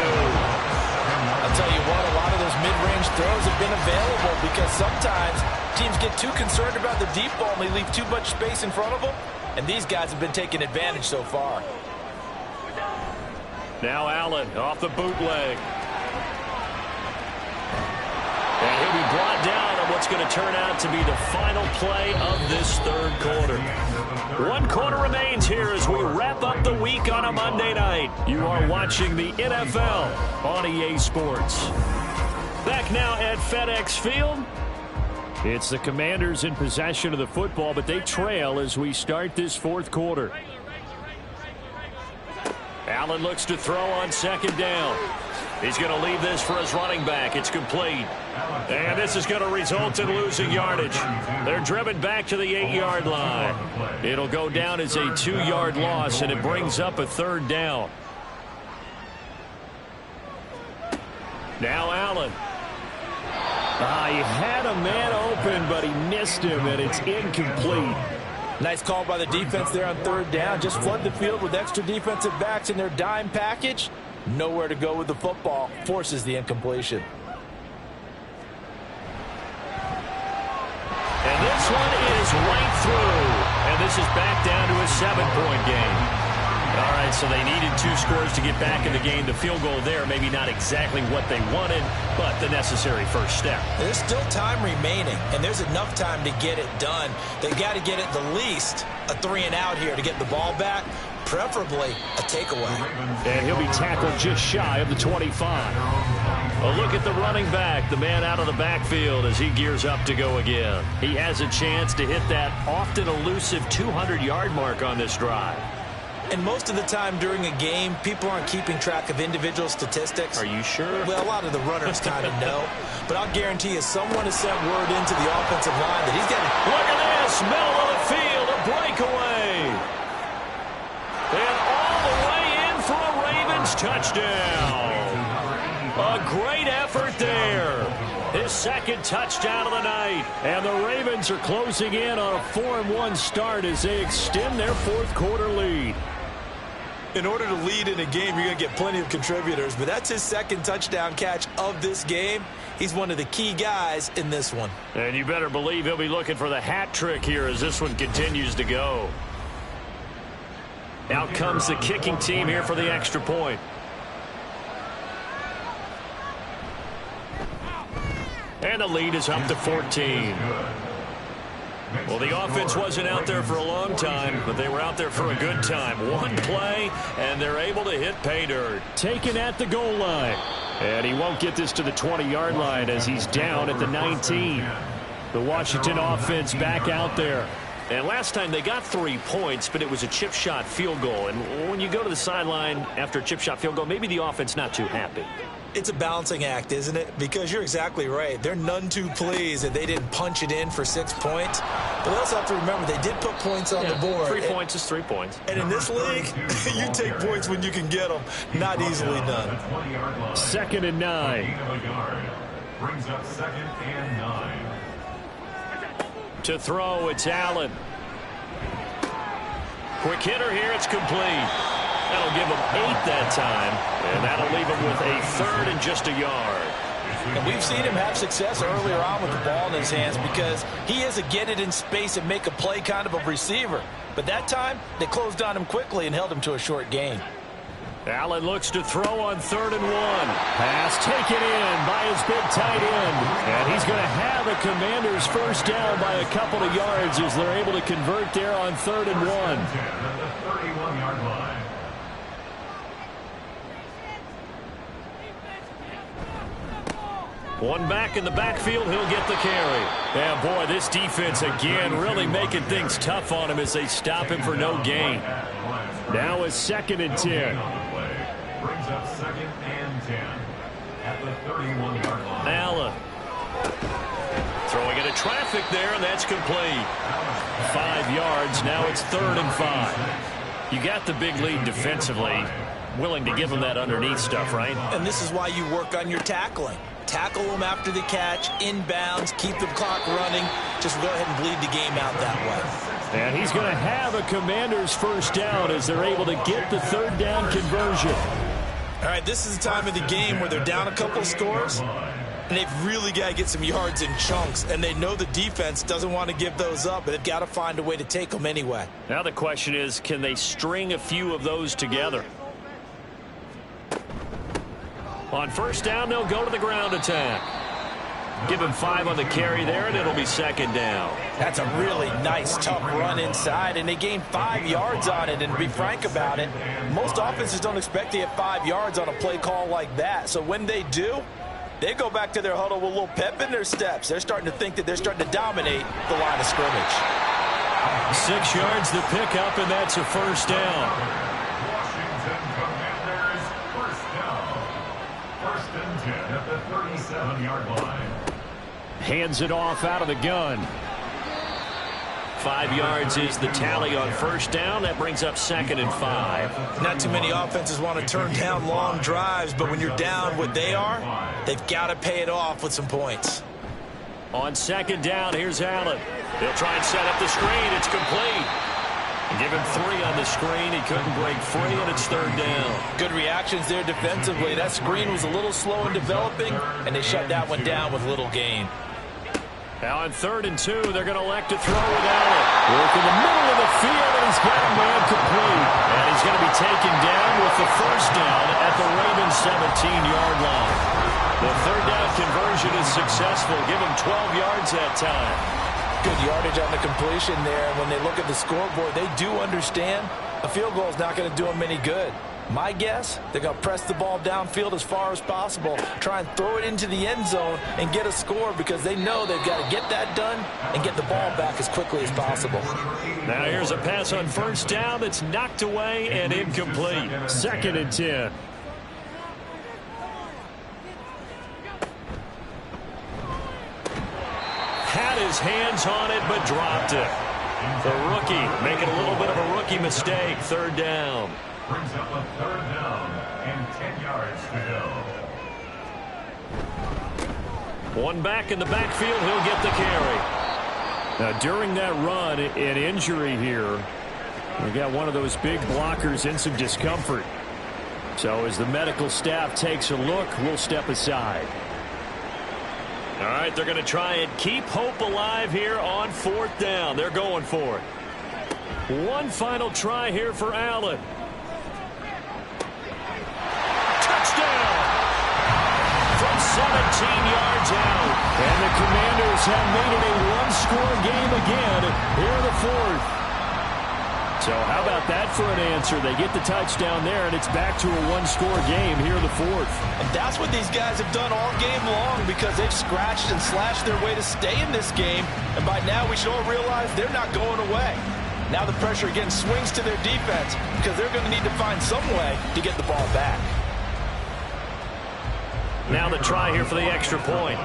I'll tell you what, a lot of those mid-range throws have been available because sometimes teams get too concerned about the deep ball and they leave too much space in front of them, and these guys have been taking advantage so far. Now Allen off the bootleg. And he'll be brought down on what's going to turn out to be the final play of this third quarter. 1 quarter remains here as we wrap up the week on a Monday night. You are watching the NFL on EA Sports. Back now at FedEx Field. It's the Commanders in possession of the football, but they trail as we start this 4th quarter. Allen looks to throw on 2nd down. He's going to leave this for his running back. It's complete. And this is going to result in losing yardage. They're driven back to the 8-yard line. It'll go down as a 2-yard loss, and it brings up a 3rd down. Now Allen. He had a man open, but he missed him, and it's incomplete. Nice call by the defense there on 3rd down. Just flood the field with extra defensive backs in their dime package. Nowhere to go with the football. Forces the incompletion. And this one is right through. And this is back down to a 7-point game. All right, so they needed 2 scores to get back in the game. The field goal there, maybe not exactly what they wanted, but the necessary first step. There's still time remaining, and there's enough time to get it done. They've got to get at the least a 3-and-out here to get the ball back, preferably a takeaway. And he'll be tackled just shy of the 25. A look at the running back, the man out of the backfield as he gears up to go again. He has a chance to hit that often elusive 200-yard mark on this drive. And most of the time during a game, people aren't keeping track of individual statistics. Are you sure? Well, a lot of the runners kind of know. But I'll guarantee you someone has sent word into the offensive line that he's got to... Look at this, middle of the field, a breakaway. And all the way in for a Ravens touchdown. A great effort there. His 2nd touchdown of the night. And the Ravens are closing in on a 4-1 start as they extend their 4th quarter lead. In order to lead in a game, you're going to get plenty of contributors, but that's his second touchdown catch of this game. He's one of the key guys in this one. And you better believe he'll be looking for the hat trick here as this one continues to go. Out comes the kicking team here for the extra point. And the lead is up to 14. Well, the offense wasn't out there for a long time, but they were out there for a good time. One play, and they're able to hit pay dirt. Taken at the goal line. And he won't get this to the 20-yard line as he's down at the 19. The Washington offense back out there. And last time they got 3 points, but it was a chip shot field goal. And when you go to the sideline after a chip shot field goal, maybe the offense not too happy. It's a balancing act, isn't it? Because you're exactly right. They're none too pleased that they didn't punch it in for 6 points. But they also have to remember they did put points on the board. 3 points is 3 points. And in this league, you take points when you can get them. Not easily done. 2nd and 9. Brings up 2nd and 9. To throw, it's Allen. Quick hitter here, it's complete. That'll give him 8 that time, and that'll leave him with a 3rd and just a yard. And we've seen him have success earlier on with the ball in his hands because he is a get it in space and make a play kind of a receiver. But that time, they closed on him quickly and held him to a short gain. Allen looks to throw on 3rd and 1. Pass taken in by his big tight end. And he's going to have a Commanders first down by a couple of yards as they're able to convert there on 3rd and 1. At the 31-yard line. One back in the backfield, he'll get the carry. And boy, this defense again really making things tough on him as they stop him for no gain. Now it's 2nd and 10. Brings up 2nd and 10 at the 31-yard line. Allen throwing into traffic there, and that's complete. 5 yards. Now it's 3rd and 5. You got the big lead defensively. Willing to give them that underneath stuff, right? And this is why you work on your tackling. Tackle them after the catch, inbounds, keep the clock running. Just go ahead and bleed the game out that way. And he's going to have a Commanders first down as they're able to get the 3rd down conversion. All right, this is the time of the game where they're down a couple of scores, and they've really got to get some yards in chunks, and they know the defense doesn't want to give those up, but they've got to find a way to take them anyway. Now the question is, can they string a few of those together? On first down, they'll go to the ground attack. Give him 5 on the carry there, and it'll be 2nd down. That's a really nice, tough run inside, and they gained 5 yards on it. And to be frank about it, most offenses don't expect to get 5 yards on a play call like that. So when they do, they go back to their huddle with a little pep in their steps. They're starting to think that they're starting to dominate the line of scrimmage. 6 yards to pick up, and that's a first down. Washington Commanders first down. 1st and 10 at the 37-yard line. Hands it off out of the gun. 5 yards is the tally on first down. That brings up 2nd and 5. Not too many offenses want to turn down long drives, but when you're down what they are, they've got to pay it off with some points. On 2nd down, here's Allen. They'll try and set up the screen. It's complete. Give him 3 on the screen. He couldn't break free, and it's 3rd down. Good reactions there defensively. That screen was a little slow in developing, and they shut that one down with little gain. Now on 3rd and 2, they're going to elect to throw with Allen. Work in the middle of the field, and he's got a man complete. And he's going to be taken down with the first down at the Ravens 17-yard line. The 3rd down conversion is successful. Give him 12 yards that time. Good yardage on the completion there. When they look at the scoreboard, they do understand a field goal is not going to do them any good. My guess, they're going to press the ball downfield as far as possible, try and throw it into the end zone and get a score because they know they've got to get that done and get the ball back as quickly as possible. Now here's a pass on first down that's knocked away and incomplete. 2nd and 10. Had his hands on it but dropped it. The rookie making a little bit of a rookie mistake. 3rd down. Brings up a 3rd down and 10 yards to go. One back in the backfield, he'll get the carry. Now, during that run, an injury here We got one of those big blockers in some discomfort. So as the medical staff takes a look, we'll step aside. All right, they're going to try and keep hope alive here on 4th down. They're going for it. One final try here for Allen. Touchdown! From 17 yards out. And the Commanders have made it a one-score game again here in the 4th. So how about that for an answer? They get the touchdown there, and it's back to a one-score game here in the 4th. And that's what these guys have done all game long because they've scratched and slashed their way to stay in this game. And by now we should all realize they're not going away. Now the pressure again swings to their defense because they're going to need to find some way to get the ball back. Now the try here for the extra point.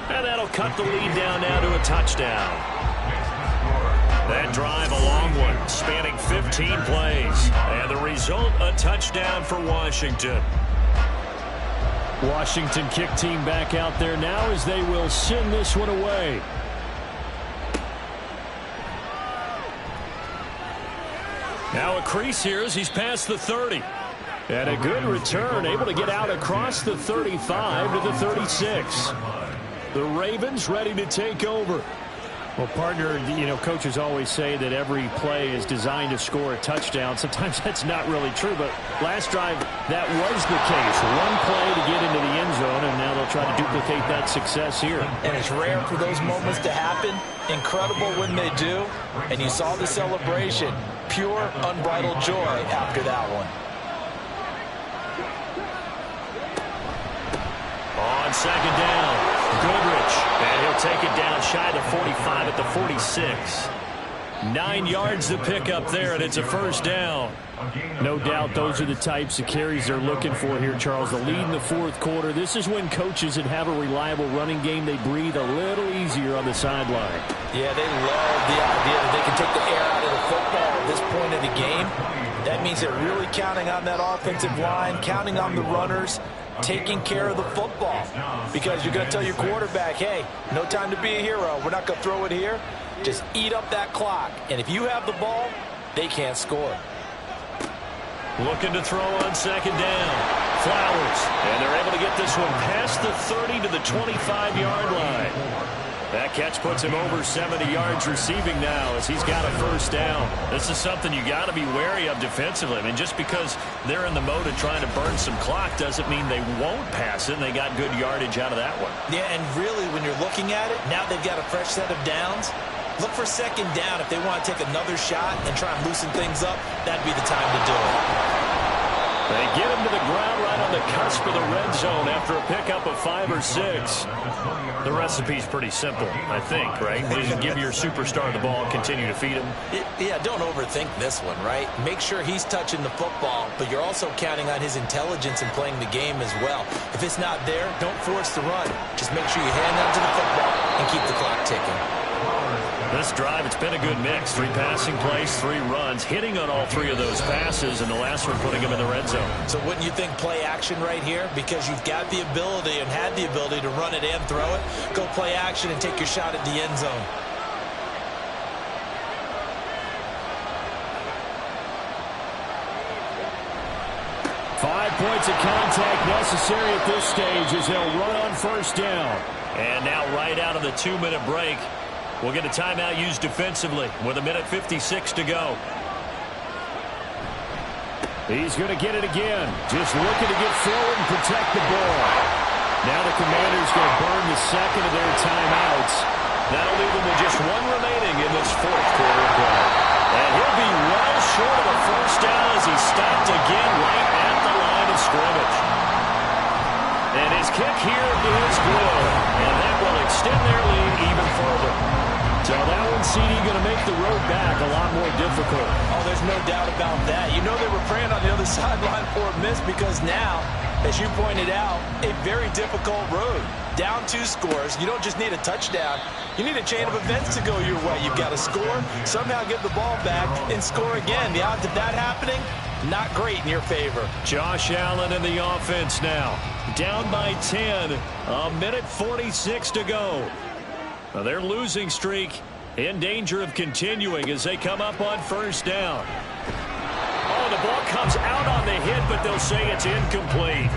And that'll cut the lead down now to a touchdown. That drive, a long one, spanning 15 plays. And the result, a touchdown for Washington. Washington kick team back out there now as they will send this one away. Now a crease here as he's past the 30. And a good return, able to get out across the 35 to the 36. The Ravens ready to take over. Well, partner, you know, coaches always say that every play is designed to score a touchdown. Sometimes that's not really true, but last drive, that was the case. One play to get into the end zone, and now they'll try to duplicate that success here. And it's rare for those moments to happen. Incredible when they do. And you saw the celebration. Pure, unbridled joy after that one. On 2nd down. Goodrich, and he'll take it down shy of the 45 at the 46. 9 yards to pick up there, and it's a 1st down. No doubt those are the types of carries they're looking for here, Charles. The lead in the 4th quarter. This is when coaches that have a reliable running game, they breathe a little easier on the sideline. Yeah, they love the idea that they can take the air out of the football at this point of the game. That means they're really counting on that offensive line, counting on the runners, taking care of the football. Because you're going to tell your quarterback, hey, no time to be a hero. We're not going to throw it here. Just eat up that clock. And if you have the ball, they can't score. Looking to throw on 2nd down. Flowers. And they're able to get this one past the 30 to the 25-yard line. That catch puts him over 70 yards receiving now as he's got a 1st down. This is something you got to be wary of defensively. I mean, just because they're in the mode of trying to burn some clock doesn't mean they won't pass it. And they got good yardage out of that one. Yeah, and really, when you're looking at it, now they've got a fresh set of downs. Look for 2nd down. If they want to take another shot and try and loosen things up, that'd be the time to do it. They get him to the ground right on the cusp of the red zone after a pickup of 5 or 6. The recipe's pretty simple, I think, right? Just give your superstar the ball, continue to feed him. Yeah, don't overthink this one, right? Make sure he's touching the football, but you're also counting on his intelligence in playing the game as well. If it's not there, don't force the run. Just make sure you hand on to the football and keep the clock ticking. This drive, it's been a good mix. 3 passing plays, 3 runs, hitting on all 3 of those passes, and the last one putting him in the red zone. So wouldn't you think play action right here? Because you've got the ability and had the ability to run it and throw it. Go play action and take your shot at the end zone. Five points of contact necessary at this stage as they'll run on 1st down. And now right out of the 2-minute break, we'll get a timeout used defensively with 1:56 to go. He's going to get it again. Just looking to get forward and protect the ball. Now the Commanders going to burn the 2nd of their timeouts. That'll leave them with just 1 remaining in this 4th quarter of play. And he'll be well short of a 1st down as he stopped again right at the line of scrimmage. And his kick here is good. And that will extend their lead even further. So that one, CD, going to make the road back a lot more difficult. Oh, there's no doubt about that. You know they were praying on the other sideline for a miss because now, as you pointed out, a very difficult road. Down 2 scores. You don't just need a touchdown. You need a chain of events to go your way. You've got to score, somehow get the ball back, and score again. The odds of that happening, not great in your favor. Josh Allen in the offense now. Down by 10. 1:46 to go. Well, their losing streak in danger of continuing as they come up on first down. Oh, the ball comes out on the hit, but they'll say it's incomplete.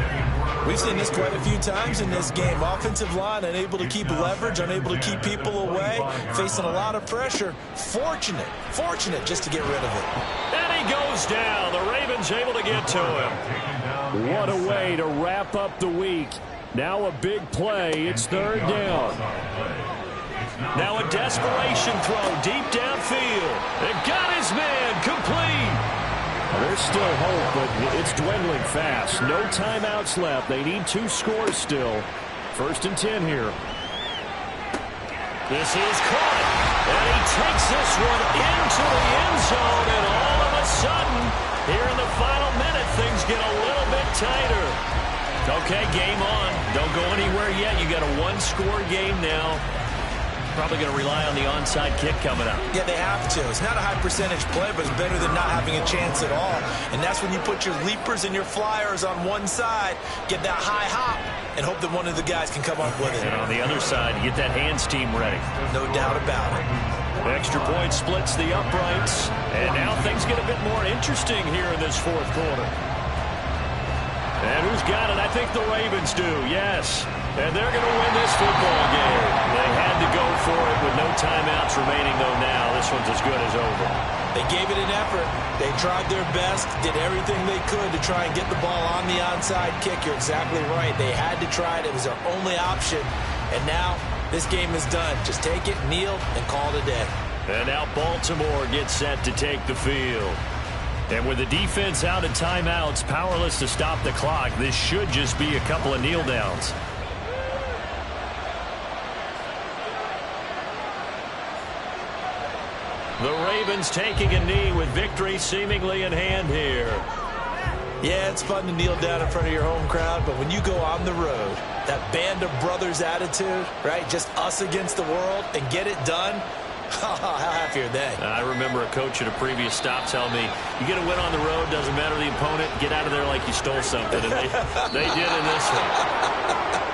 We've seen this quite a few times in this game. Offensive line unable to keep leverage, unable to keep people away, facing a lot of pressure. Fortunate just to get rid of it. And he goes down. The Ravens able to get to him. What a way to wrap up the week. Now a big play. It's third down. Now a desperation throw deep downfield. It got his man complete. There's still hope, but it's dwindling fast. No timeouts left. They need 2 scores still. 1st and 10 here. This is caught. And he takes this one into the end zone. And all of a sudden, here in the final minute, things get a little bit tighter. Okay, game on. Don't go anywhere yet. You got a 1-score game now. Probably going to rely on the onside kick coming up. Yeah, they have to. It's not a high percentage play, but it's better than not having a chance at all. And that's when you put your leapers and your flyers on one side, get that high hop, and hope that one of the guys can come up with it. And on the other side, get that hands team ready. No doubt about it. Extra point splits the uprights. And now things get a bit more interesting here in this 4th quarter. And who's got it? I think the Ravens do, yes. And they're going to win this football game. They had to go for it with no timeouts remaining, though, now. This one's as good as over. They gave it an effort. They tried their best, did everything they could to try and get the ball on the onside kick. You're exactly right. They had to try it. It was their only option. And now this game is done. Just take it, kneel, and call it a day. And now Baltimore gets set to take the field. And with the defense out of timeouts, powerless to stop the clock, this should just be a couple of kneel downs. The Ravens taking a knee with victory seemingly in hand here. Yeah, it's fun to kneel down in front of your home crowd, but when you go on the road, that band of brothers attitude, right, just us against the world, and get it done, how happy are they? I remember a coach at a previous stop telling me, you get a win on the road, doesn't matter the opponent, get out of there like you stole something. And they did in this one.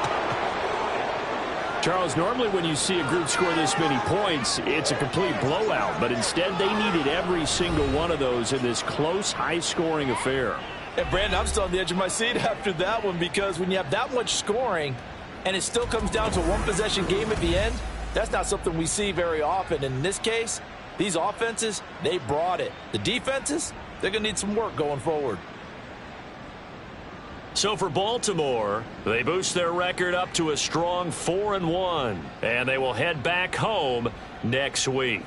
Charles, normally when you see a group score this many points, it's a complete blowout. But instead, they needed every single one of those in this close, high-scoring affair. And, Brandon, I'm still on the edge of my seat after that one, because when you have that much scoring and it still comes down to a one-possession game at the end, that's not something we see very often. And in this case, these offenses, they brought it. The defenses, they're going to need some work going forward. So for Baltimore, they boost their record up to a strong 4-1, and they will head back home next week.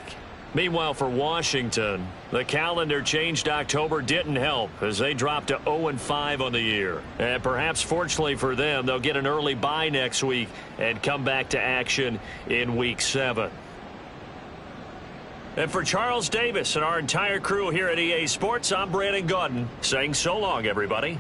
Meanwhile, for Washington, the calendar changed October didn't help as they dropped to 0-5 on the year. And perhaps fortunately for them, they'll get an early bye next week and come back to action in Week 7. And for Charles Davis and our entire crew here at EA Sports, I'm Brandon Gaudin saying so long, everybody.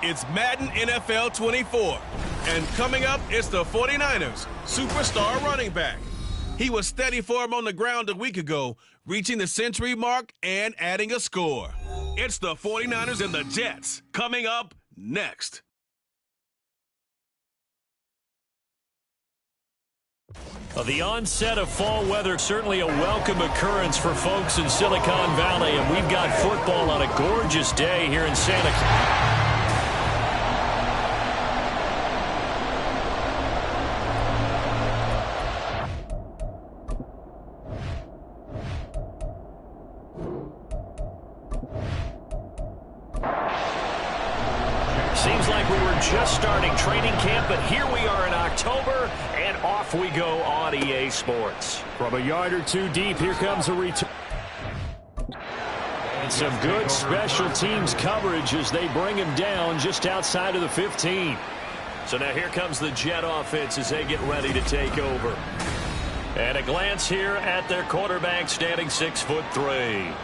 It's Madden NFL 24. And coming up, it's the 49ers superstar running back. He was steady for him on the ground a week ago, reaching the century mark and adding a score. It's the 49ers and the Jets coming up next. The onset of fall weather, certainly a welcome occurrence for folks in Silicon Valley, and we've got football on a gorgeous day here in Santa Clara. Seems like we were just starting training camp, but here we are in October, and off we go on EA Sports. From a yard or two deep, here comes a return. And some good special teams coverage as they bring him down just outside of the 15. So now here comes the Jet offense as they get ready to take over. And a glance here at their quarterback, standing 6'3".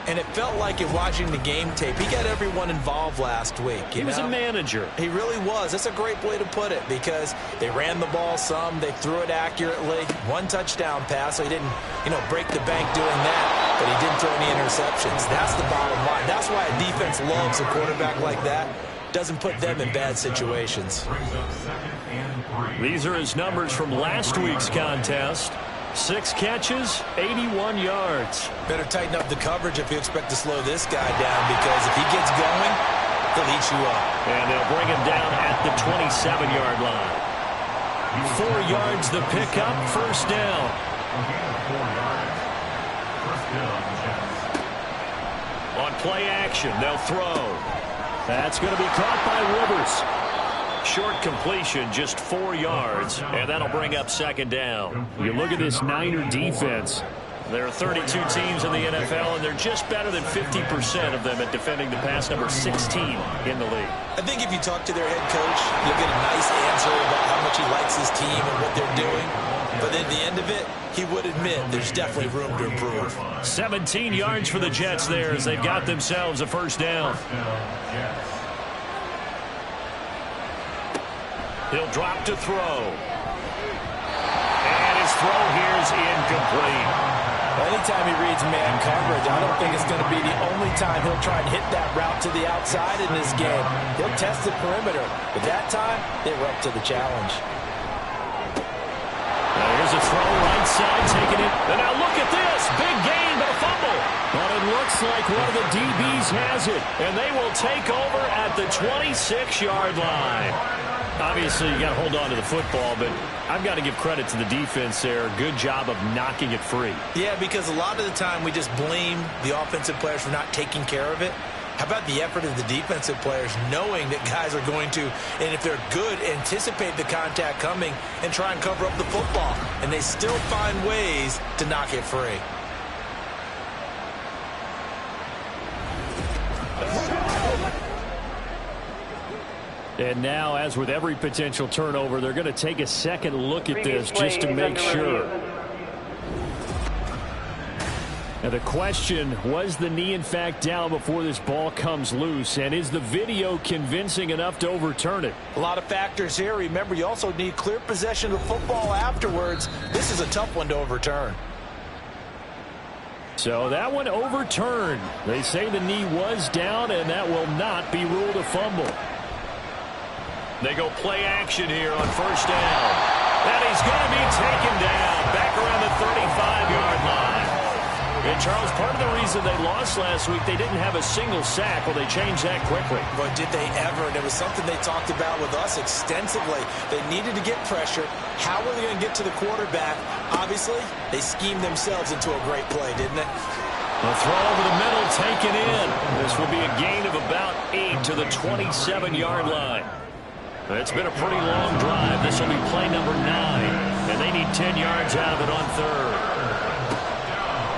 And it felt like it watching the game tape. He got everyone involved last week. He was a manager. He really was. That's a great way to put it because they ran the ball some. They threw it accurately. One touchdown pass, so he didn't, break the bank doing that. But he didn't throw any interceptions. That's the bottom line. That's why a defense loves a quarterback like that. Doesn't put them in bad situations. These are his numbers from last week's contest. 6 catches, 81 yards. Better tighten up the coverage if you expect to slow this guy down because if he gets going, he'll eat you up. And they'll bring him down at the 27-yard line. 4 yards the pickup, first down. On play action, they'll throw. That's going to be caught by Rivers. Short completion, just 4 yards, and that'll bring up second down. You look at this Niner defense. There are 32 teams in the NFL, and they're just better than 50% of them at defending the pass, number 16 in the league. I think if you talk to their head coach, you'll get a nice answer about how much he likes his team and what they're doing. But at the end of it, he would admit there's definitely room to improve. 17 yards for the Jets there as they've got themselves a first down. He'll drop to throw. And his throw here is incomplete. Anytime he reads man coverage, I don't think it's going to be the only time he'll try and hit that route to the outside in this game. He'll test the perimeter, but that time, they were up to the challenge. Now here's a throw right side, taking it. And now look at this. Big gain, but a fumble. But it looks like one of the DBs has it. And they will take over at the 26-yard line. Obviously, you got to hold on to the football, but I've got to give credit to the defense there. Good job of knocking it free. Yeah, because a lot of the time we just blame the offensive players for not taking care of it. How about the effort of the defensive players knowing that guys are going to, and if they're good, anticipate the contact coming and try and cover up the football. And they still find ways to knock it free. And now, as with every potential turnover, they're going to take a second look at this just to make sure. Now the question, was the knee in fact down before this ball comes loose? And is the video convincing enough to overturn it? A lot of factors here. Remember, you also need clear possession of football afterwards. This is a tough one to overturn. So that one overturned. They say the knee was down, and that will not be ruled a fumble. They go play action here on first down. And he's going to be taken down back around the 35-yard line. And, Charles, part of the reason they lost last week, they didn't have a single sack. Well, they changed that quickly. But did they ever? And it was something they talked about with us extensively. They needed to get pressure. How were they going to get to the quarterback? Obviously, they schemed themselves into a great play, didn't they? A throw over the middle taken in. This will be a gain of about 8 to the 27-yard line. It's been a pretty long drive. This will be play number 9. And they need 10 yards out of it on third.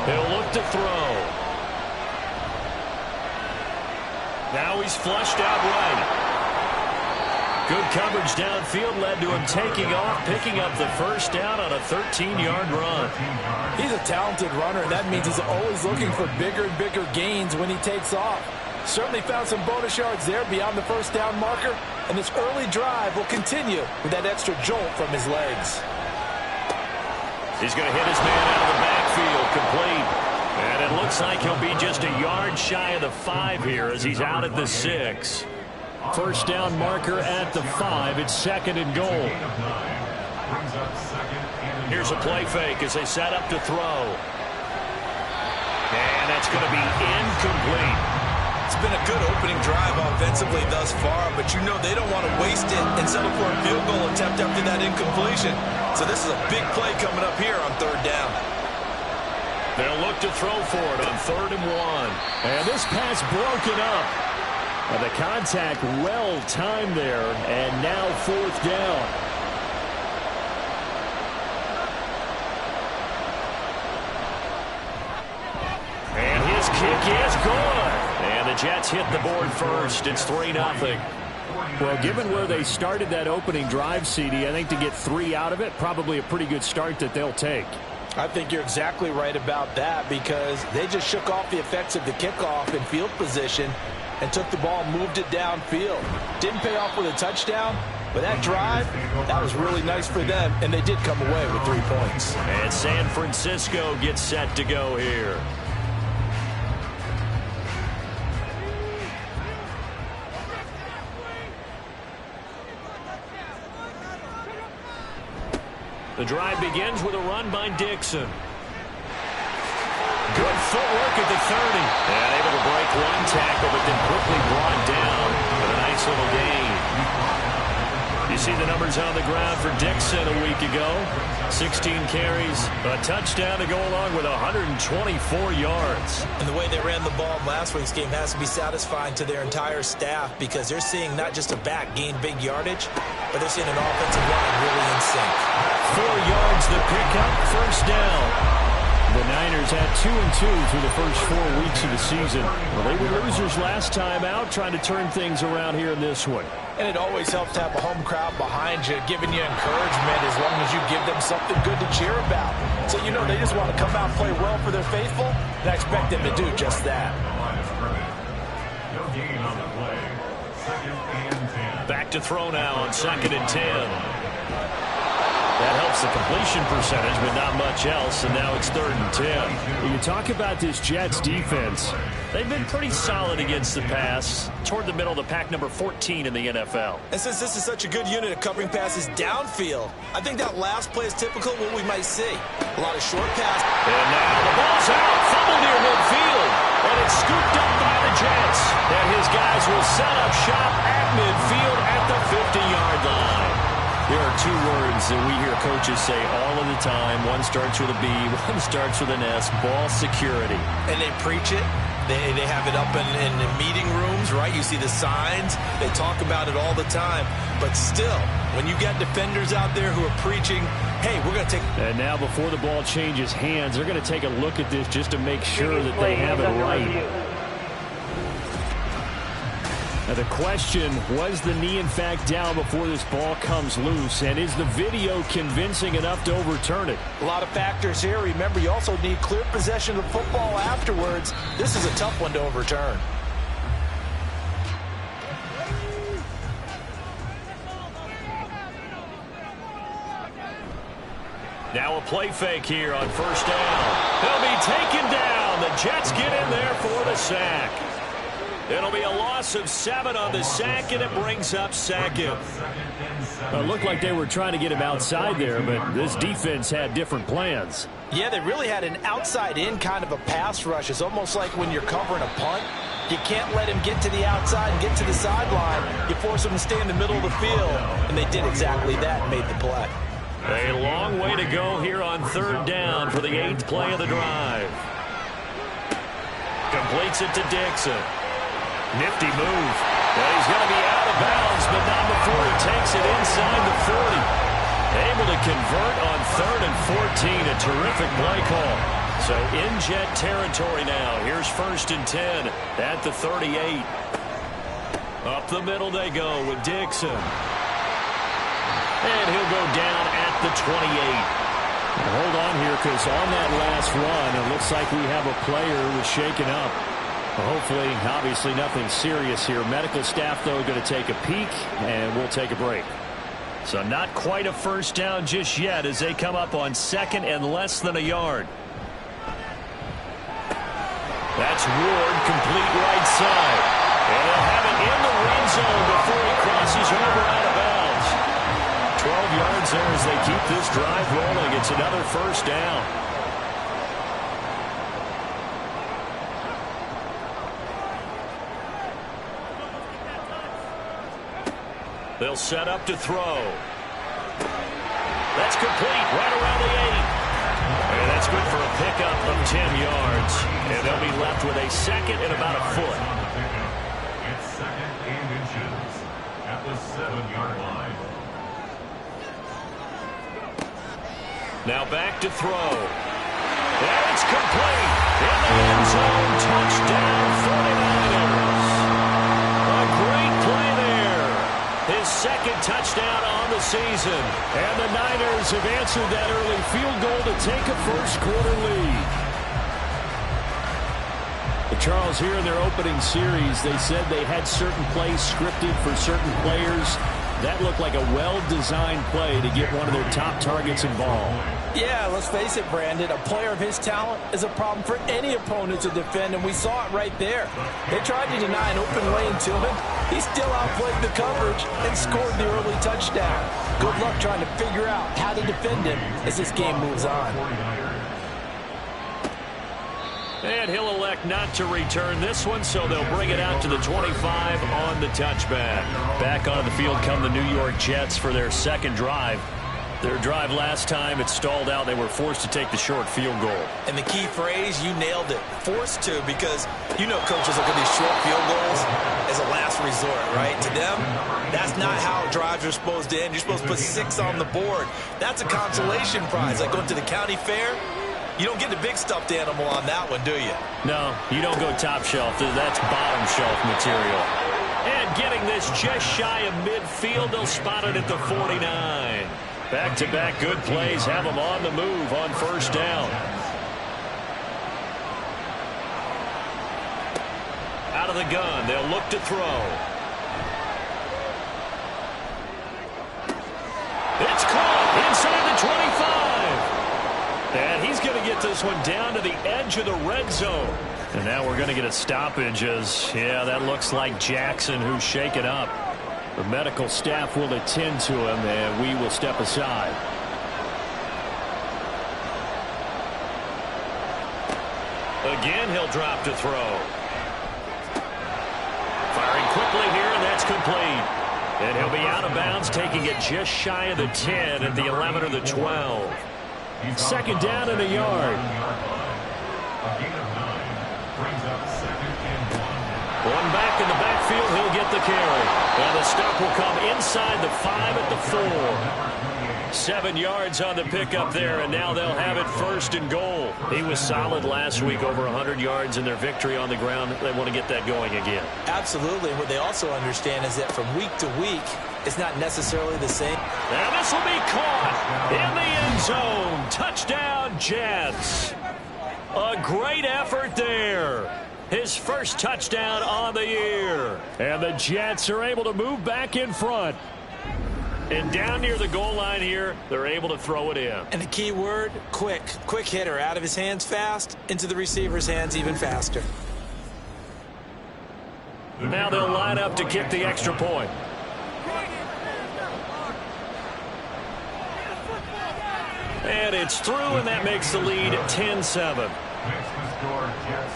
He'll look to throw. Now he's flushed out right. Good coverage downfield led to him taking off, picking up the first down on a 13-yard run. He's a talented runner, and that means he's always looking for bigger and bigger gains when he takes off. Certainly found some bonus yards there beyond the first down marker, and this early drive will continue with that extra jolt from his legs. He's going to hit his man out of the backfield, complete. And it looks like he'll be just a yard shy of the 5 here as he's out at the 6. First down marker at the 5. It's second and goal. Here's a play fake as they set up to throw. And that's going to be incomplete. It's been a good opening drive offensively thus far, but you know they don't want to waste it and settle for a field goal attempt after that incompletion. So this is a big play coming up here on third down. They'll look to throw for it on 3rd and 1. And this pass broken up. And the contact well timed there, and now 4th down. And his kick is good. And the Jets hit the board first. It's 3-0. Well, given where they started that opening drive, CD, I think to get 3 out of it, probably a pretty good start that they'll take. I think you're exactly right about that because they just shook off the effects of the kickoff in field position and took the ball and moved it downfield. Didn't pay off with a touchdown, but that drive, that was really nice for them, and they did come away with 3 points. And San Francisco gets set to go here. The drive begins with a run by Dixon. Good footwork at the 30. And able to break one tackle, but then quickly brought down with a nice little gain. You see the numbers on the ground for Dixon a week ago. 16 carries, a touchdown to go along with 124 yards. And the way they ran the ball in last week's game has to be satisfying to their entire staff because they're seeing not just a back gain big yardage, but they're seeing an offensive line really in sync. 4 yards the pickup, first down. The Niners had 2-2 through the first 4 weeks of the season. Well, they were losers last time out, trying to turn things around here in this one. And it always helps to have a home crowd behind you, giving you encouragement as long as you give them something good to cheer about. So you know they just want to come out and play well for their faithful, and I expect them to do just that. No gain on the play. 2nd and 10. Back to throw now on 2nd and 10. That helps the completion percentage, but not much else, and now it's 3rd and 10. When you talk about this Jets defense, they've been pretty solid against the pass, toward the middle of the pack, number 14 in the NFL. And since this is such a good unit of covering passes downfield, I think that last play is typical of what we might see. A lot of short passes. And now the ball's out, fumble near midfield, and it's scooped up by the Jets. And his guys will set up shop at midfield at the 50-yard line. There are 2 words that we hear coaches say all of the time. One starts with a B, one starts with an S, ball security. And they preach it. They have it up in meeting rooms, right? You see the signs. They talk about it all the time. But still, when you got defenders out there who are preaching, hey, we're going to take... And now before the ball changes hands, they're going to take a look at this just to make sure that they have it right. Now the question, was the knee in fact down before this ball comes loose? And is the video convincing enough to overturn it? A lot of factors here. Remember, you also need clear possession of football afterwards. This is a tough one to overturn. Now a play fake here on first down. He'll be taken down sack. It'll be a loss of 7 on the sack, and it brings up second. It looked like they were trying to get him outside there, but this defense had different plans. Yeah, they really had an outside-in kind of a pass rush. It's almost like when you're covering a punt. You can't let him get to the outside and get to the sideline. You force him to stay in the middle of the field, and they did exactly that and made the play. A long way to go here on 3rd down for the 8th play of the drive. Completes it to Dixon. Nifty move. Well, he's going to be out of bounds, but not before he takes it inside the 40. Able to convert on 3rd and 14. A terrific play call. So in jet territory now. Here's 1st and 10 at the 38. Up the middle they go with Dixon. And he'll go down at the 28. Hold on here, because on that last run, it looks like we have a player who was shaken up. Hopefully, obviously nothing serious here. Medical staff, though, going to take a peek, and we'll take a break. So not quite a 1st down just yet as they come up on 2nd and less than a yard. That's Ward, complete right side. And they'll have it in the red zone before he crosses over out of bounds. 12 yards there as they keep this drive rolling. It's another 1st down. They'll set up to throw. That's complete right around the 8. And that's good for a pickup of 10 yards. And they'll be left with a 2nd and about a foot. It's 2nd and inches at the 7-yard line. Now back to throw. And it's complete. In the end zone, touchdown 49ers. A great play there. His 2nd touchdown on the season. And the Niners have answered that early field goal to take a 1st-quarter lead. But Charles, here in their opening series, they said they had certain plays scripted for certain players. That looked like a well-designed play to get one of their top targets involved. Yeah, let's face it, Brandon. A player of his talent is a problem for any opponent to defend, and we saw it right there. They tried to deny an open lane to him. He still outplayed the coverage and scored the early touchdown. Good luck trying to figure out how to defend him as this game moves on. And he'll elect not to return this one, so they'll bring it out to the 25 on the touchback. Back onto the field come the New York Jets for their 2nd drive. Their drive last time, it stalled out. They were forced to take the short field goal. And the key phrase, you nailed it, forced to, because you know coaches look at these short field goals as a last resort, right? To them, that's not how drives are supposed to end. You're supposed to put 6 on the board. That's a consolation prize, like going to the county fair. You don't get the big stuffed animal on that one, do you? No, you don't go top shelf. That's bottom shelf material. And getting this just shy of midfield, they'll spot it at the 49. Back-to-back good plays have them on the move on 1st down. Out of the gun, they'll look to throw. It's caught inside the 25. And he's going to get this one down to the edge of the red zone. And now we're going to get a stoppage as, yeah, that looks like Jackson who's shaken up. The medical staff will attend to him, and we will step aside. Again, he'll drop to throw. Firing quickly here, and that's complete. And he'll be out of bounds, taking it just shy of the 10 at the 11 or the 12. 2nd down and a yard. A gain of 9 brings up 2nd and 1. One back in the backfield, he'll get the carry. And the stop will come inside the 5 at the 4. 7 yards on the pickup there, and now they'll have it 1st and goal. He was solid last week, over 100 yards in their victory on the ground. They want to get that going again. Absolutely. What they also understand is that from week to week, it's not necessarily the same. Now this will be caught in the end zone. Touchdown, Jets. A great effort there. His 1st touchdown on the year. And the Jets are able to move back in front. And down near the goal line here, they're able to throw it in. And the key word, quick. Quick hitter. Out of his hands fast, into the receiver's hands even faster. Now they'll line up to kick the extra point. And it's through, and that makes the lead 10-7.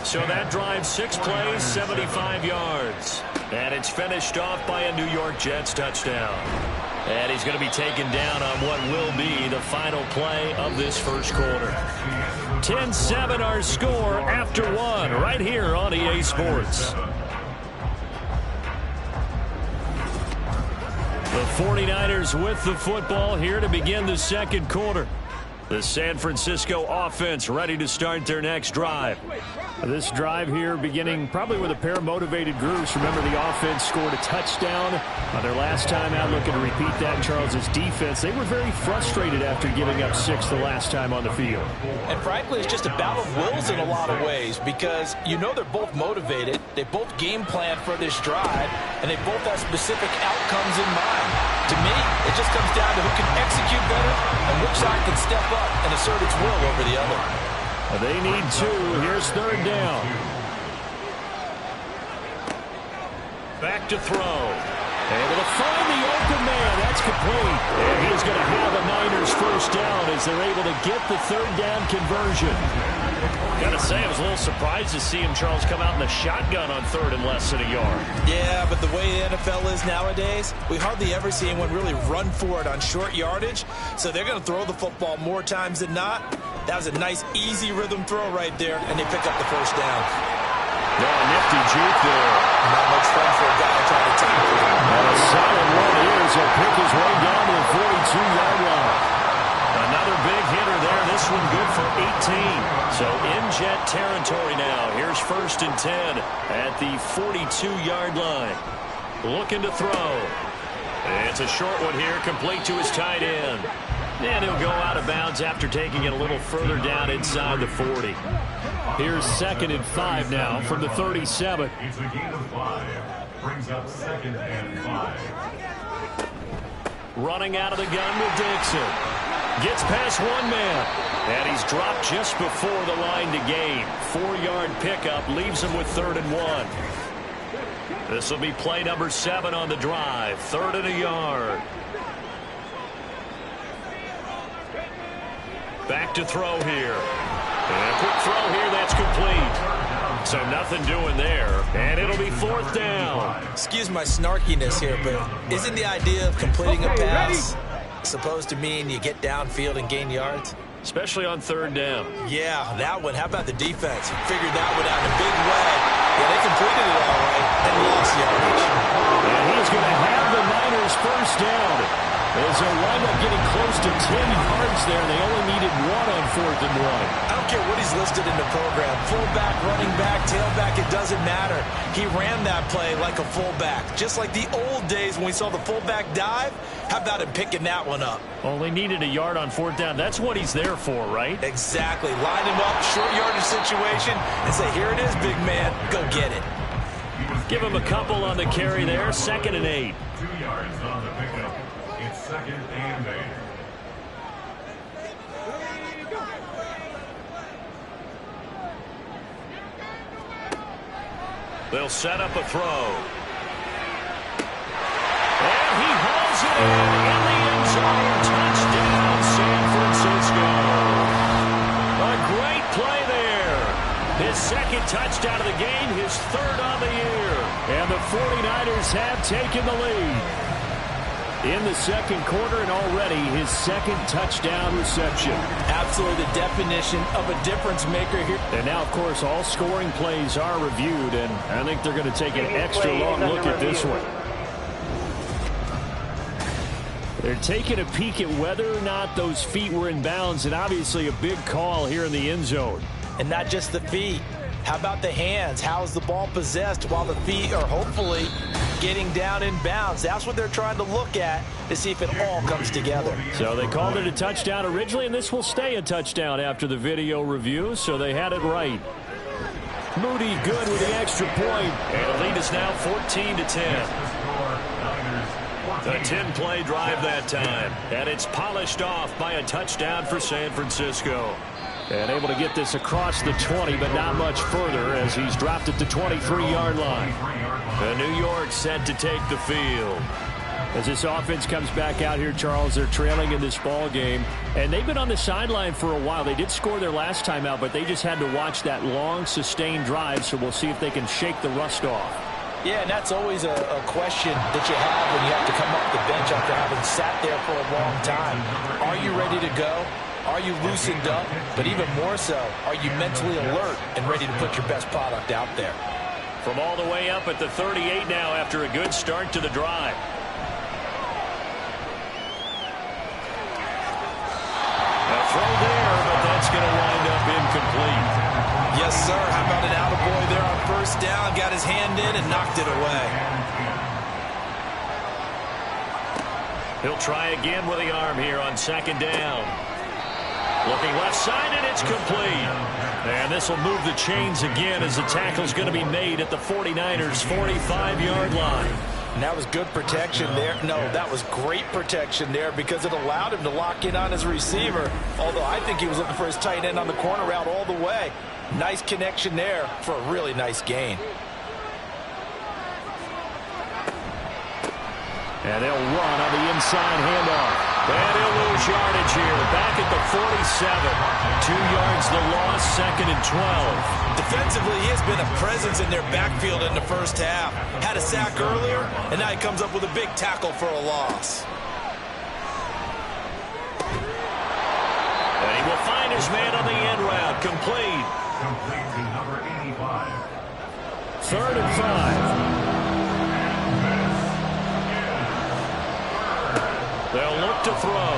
So that drives 6 plays, 75 yards. And it's finished off by a New York Jets touchdown. And he's going to be taken down on what will be the final play of this first quarter. 10-7 our score after 1 right here on EA Sports. The 49ers with the football here to begin the second quarter. The San Francisco offense ready to start their next drive. This drive here beginning probably with a pair of motivated groups. Remember, the offense scored a touchdown on their last time out. Looking to repeat that. Charles's defense, they were very frustrated after giving up 6 the last time on the field. And frankly, it's just a battle of wills in a lot of ways because you know they're both motivated. They both game plan for this drive, and they both have specific outcomes in mind. To me, it just comes down to who can execute better and which side can step up and assert its will over the other. They need 2. Here's third down. Back to throw. Able to find the open man. That's complete. And he's going to have a Niners first down as they're able to get the third down conversion. Gotta say, I was a little surprised to see him, Charles, come out in the shotgun on third and less than a yard. Yeah, but the way the NFL is nowadays, we hardly ever see anyone really run for it on short yardage. So they're going to throw the football more times than not. That was a nice, easy rhythm throw right there, and they pick up the first down. Yeah, nifty juke there. Not much fun for a guy trying to tackle him. And a solid run here as he'll pick his way down to the 42-yard line. Another big hitter there. This one good for 18. So in Jet territory now. Here's 1st and 10 at the 42-yard line. Looking to throw. It's a short one here, complete to his tight end. And he'll go out of bounds after taking it a little further down inside the 40. Here's 2nd and 5 now from the 37. It's a gain of 5. Brings up 2nd and 5. Running out of the gun with Dixon. Gets past one man. And he's dropped just before the line to gain. 4-yard pickup leaves him with 3rd and 1. This will be play number 7 on the drive. 3rd and a yard. Back to throw here. And a quick throw here, that's complete. So nothing doing there. And it'll be 4th down. Excuse my snarkiness here, but isn't the idea of completing a pass supposed to mean you get downfield and gain yards? Especially on 3rd down. Yeah, that one. How about the defense? Figured that one out in a big way. Yeah, they completed it all right and lost yardage. And he's going to have the Niners first down. As they wind up getting close to 10 yards there. They only needed 1 on 4th and 1. I don't care what he's listed in the program. Fullback, running back, tailback, it doesn't matter. He ran that play like a fullback. Just like the old days when we saw the fullback dive. How about him picking that one up? Only needed a yard on 4th down. That's what he's there for, right? Exactly. Line him up, short yardage situation, and say, here it is, big man. Go get it. Give him a couple on the carry there. 2nd and 8. 2 yards on the pickup. It's 2nd and 8. They'll set up a throw. And he hauls it in the end zone. Touchdown, San Francisco. A great play there. His 2nd touchdown of the game, his 3rd on the year. And the 49ers have taken the lead in the second quarter, and already his 2nd touchdown reception. Absolutely the definition of a difference maker here. And now, of course, all scoring plays are reviewed, and I think they're going to take an extra long look at this one. They're taking a peek at whether or not those feet were in bounds, and obviously a big call here in the end zone. And not just the feet. How about the hands? How is the ball possessed while the feet are hopefully getting down in bounds? That's what they're trying to look at to see if it all comes together. So they called it a touchdown originally, and this will stay a touchdown after the video review, so they had it right. Moody good with the extra point. And the lead is now 14-10. A 10-play drive that time. And it's polished off by a touchdown for San Francisco. And able to get this across the 20, but not much further as he's dropped at the 23-yard line. And New York set to take the field. As this offense comes back out here, Charles, they're trailing in this ball game. And they've been on the sideline for a while. They did score their last time out, but they just had to watch that long, sustained drive. So we'll see if they can shake the rust off. Yeah, and that's always a question that you have when you have to come off the bench after having sat there for a long time. Are you ready to go? Are you loosened up? But even more so, are you mentally alert and ready to put your best product out there? From all the way up at the 38 now after a good start to the drive. A throw there, but that's going to wind up incomplete. Yes, sir. How about an attaboy there on first down? Got his hand in and knocked it away. He'll try again with the arm here on second down. Looking left side, and it's complete. And this will move the chains again as the tackle's going to be made at the 49ers' 45-yard line. And that was good protection there. No, that was great protection there because it allowed him to lock in on his receiver. Although I think he was looking for his tight end on the corner route all the way. Nice connection there for a really nice gain. And they'll run on the inside handoff. And he'll lose yardage here. Back at the 47. 2 yards the loss, second and 12. Defensively, he has been a presence in their backfield in the first half. Had a sack earlier, and now he comes up with a big tackle for a loss. And he will find his man on the end route. Complete. Complete to number 85. 3rd and 5. They'll look to throw.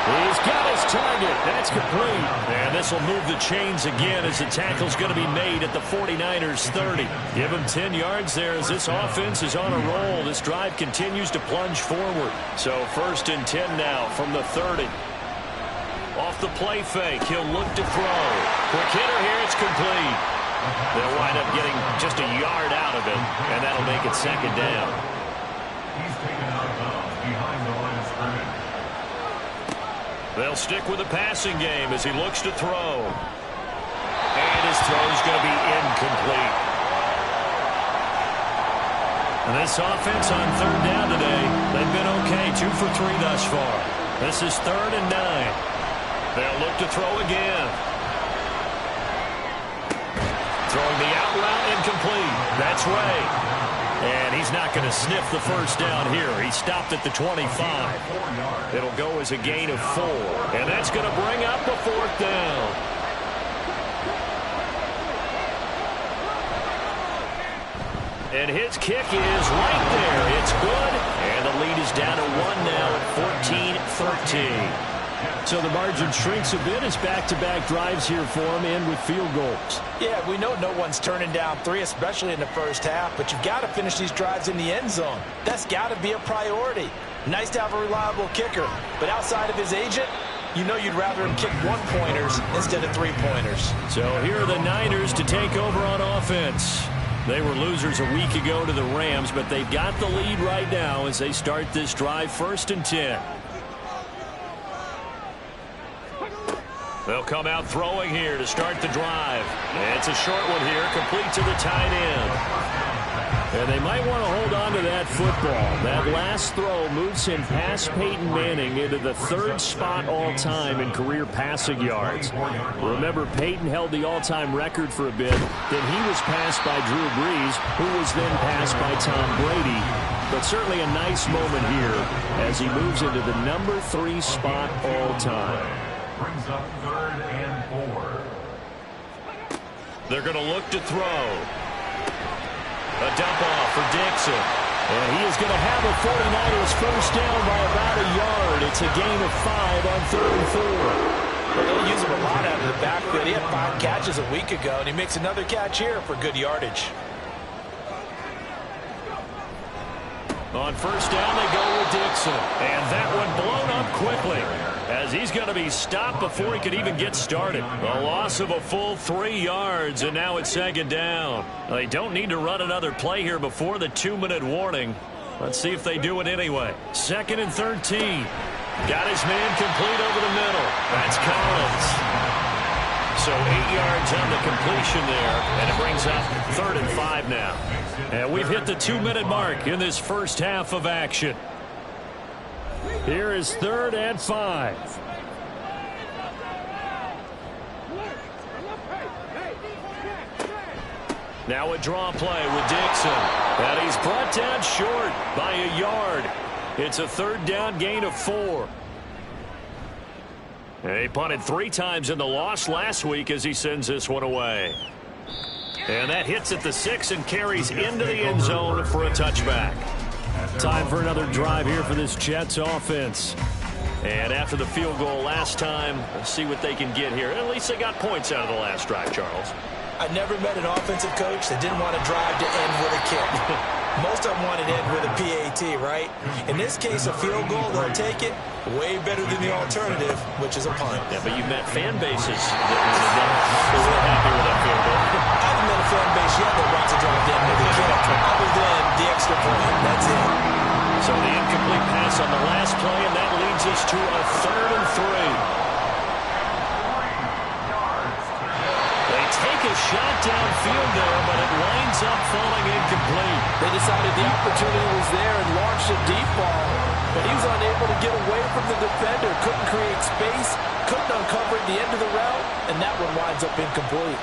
He's got his target. That's complete. And this will move the chains again as the tackle's going to be made at the 49ers' 30. Give him 10 yards there as this offense is on a roll. This drive continues to plunge forward. So 1st and 10 now from the 30. Off the play fake, he'll look to throw. Quick hitter here, it's complete. They'll wind up getting just a yard out of it, and that'll make it second down. He's taken out of bounds behind the line of scrimmage. They'll stick with the passing game as he looks to throw. And his throw is going to be incomplete. And this offense on 3rd down today, they've been okay, 2 for 3 thus far. This is 3rd and 9. They'll look to throw again. Throwing the out route, incomplete. That's Ray. And he's not going to sniff the first down here. He stopped at the 25. It'll go as a gain of 4. And that's going to bring up a 4th down. And his kick is right there. It's good. And the lead is down to 1 now at 14-13. So the margin shrinks a bit as back-to-back drives here for him and with field goals. Yeah, we know no one's turning down 3, especially in the first half, but you've got to finish these drives in the end zone. That's got to be a priority. Nice to have a reliable kicker, but outside of his agent, you know you'd rather him kick 1-pointers instead of 3-pointers. So here are the Niners to take over on offense. They were losers a week ago to the Rams, but they've got the lead right now as they start this drive 1st and 10. They'll come out throwing here to start the drive. And it's a short one here, complete to the tight end. And they might want to hold on to that football. That last throw moves him past Peyton Manning into the 3rd spot all-time in career passing yards. Remember, Peyton held the all-time record for a bit. Then he was passed by Drew Brees, who was then passed by Tom Brady. But certainly a nice moment here as he moves into the number 3 spot all-time. Brings up 3rd and 4. They're going to look to throw. A dump off for Dixon. And he is going to have a 49ers first down by about a yard. It's a gain of 5 on 3rd and 4. Well, they'll use him a lot out of the backfield. He had 5 catches a week ago, and he makes another catch here for good yardage. On first down, they go with Dixon. And that one blown up quickly as he's going to be stopped before he could even get started. A loss of a full 3 yards, and now it's second down. They don't need to run another play here before the 2-minute warning. Let's see if they do it anyway. 2nd and 13. Got his man complete over the middle. That's Collins. So 8 yards on the completion there, and it brings up 3rd and 5 now. And we've hit the 2-minute mark in this first half of action. Here is 3rd and 5. Now a draw play with Dixon. And he's brought down short by a yard. It's a 3rd down gain of 4. He punted 3 times in the loss last week as he sends this one away. And that hits at the 6 and carries into the end zone for a touchback. Time for another drive here for this Jets offense. And after the field goal last time, let's see what they can get here. At least they got points out of the last drive, Charles. I never met an offensive coach that didn't want to drive to end with a kick. Most of them wanted to end with a PAT, right? In this case, a field goal, they'll take it. Way better than the alternative, which is a punt. Yeah, but you've met fan bases that were happy with that field goal. I haven't met a fan base yet that wants to drive to end with a kick, other than the extra point. That's it. So the incomplete pass on the last play, and that leads us to a 3rd and 3. Take a shot downfield there, but it winds up falling incomplete. They decided the opportunity was there and launched a deep ball, but he was unable to get away from the defender, couldn't create space, couldn't uncover at the end of the route, and that one winds up incomplete.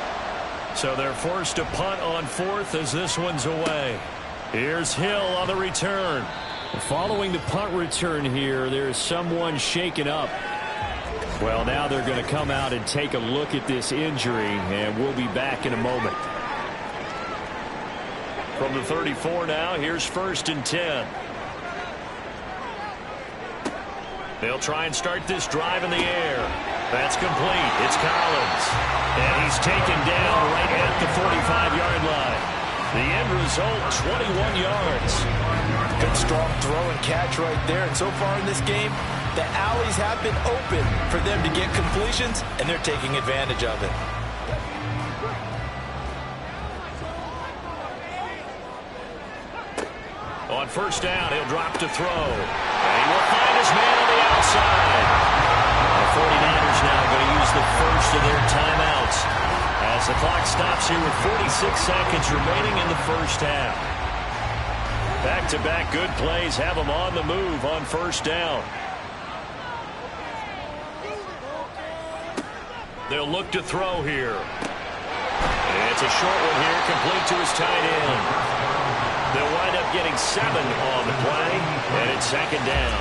So they're forced to punt on 4th as this one's away. Here's Hill on the return. Following the punt return here, there's someone shaken up. Well, now they're going to come out and take a look at this injury, and we'll be back in a moment. From the 34 now, here's 1st and 10. They'll try and start this drive in the air. That's complete. It's Collins. And he's taken down right at the 45-yard line. The end result, 21 yards. Good strong throw and catch right there. And so far in this game, the alleys have been open for them to get completions, and they're taking advantage of it. On 1st down, he'll drop to throw. And he will find his man on the outside. The 49ers now going to use the first of their timeouts as the clock stops here with 46 seconds remaining in the first half. Back-to-back good plays have them on the move on 1st down. They'll look to throw here. It's a short one here, complete to his tight end. They'll wind up getting 7 on the play, and it's 2nd down.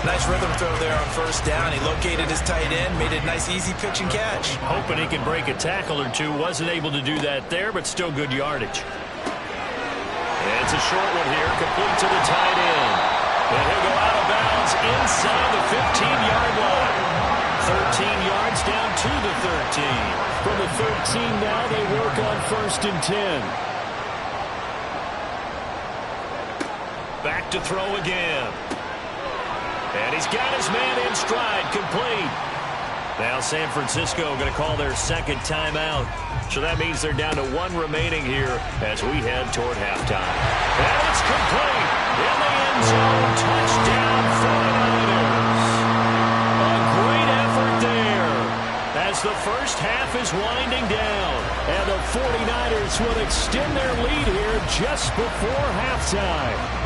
Nice rhythm throw there on 1st down. He located his tight end, made it a nice, easy pitch and catch. Hoping he can break a tackle or two. Wasn't able to do that there, but still good yardage. And it's a short one here, complete to the tight end. And he'll go out of bounds inside the 15-yard line. 13 yards down to the 13. From the 13 now, they work on 1st and 10. Back to throw again. And he's got his man in stride, complete. Now San Francisco going to call their 2nd timeout. So that means they're down to 1 remaining here as we head toward halftime. And it's complete. In the end zone, touchdown 49ers. A great effort there as the first half is winding down. And the 49ers will extend their lead here just before halftime.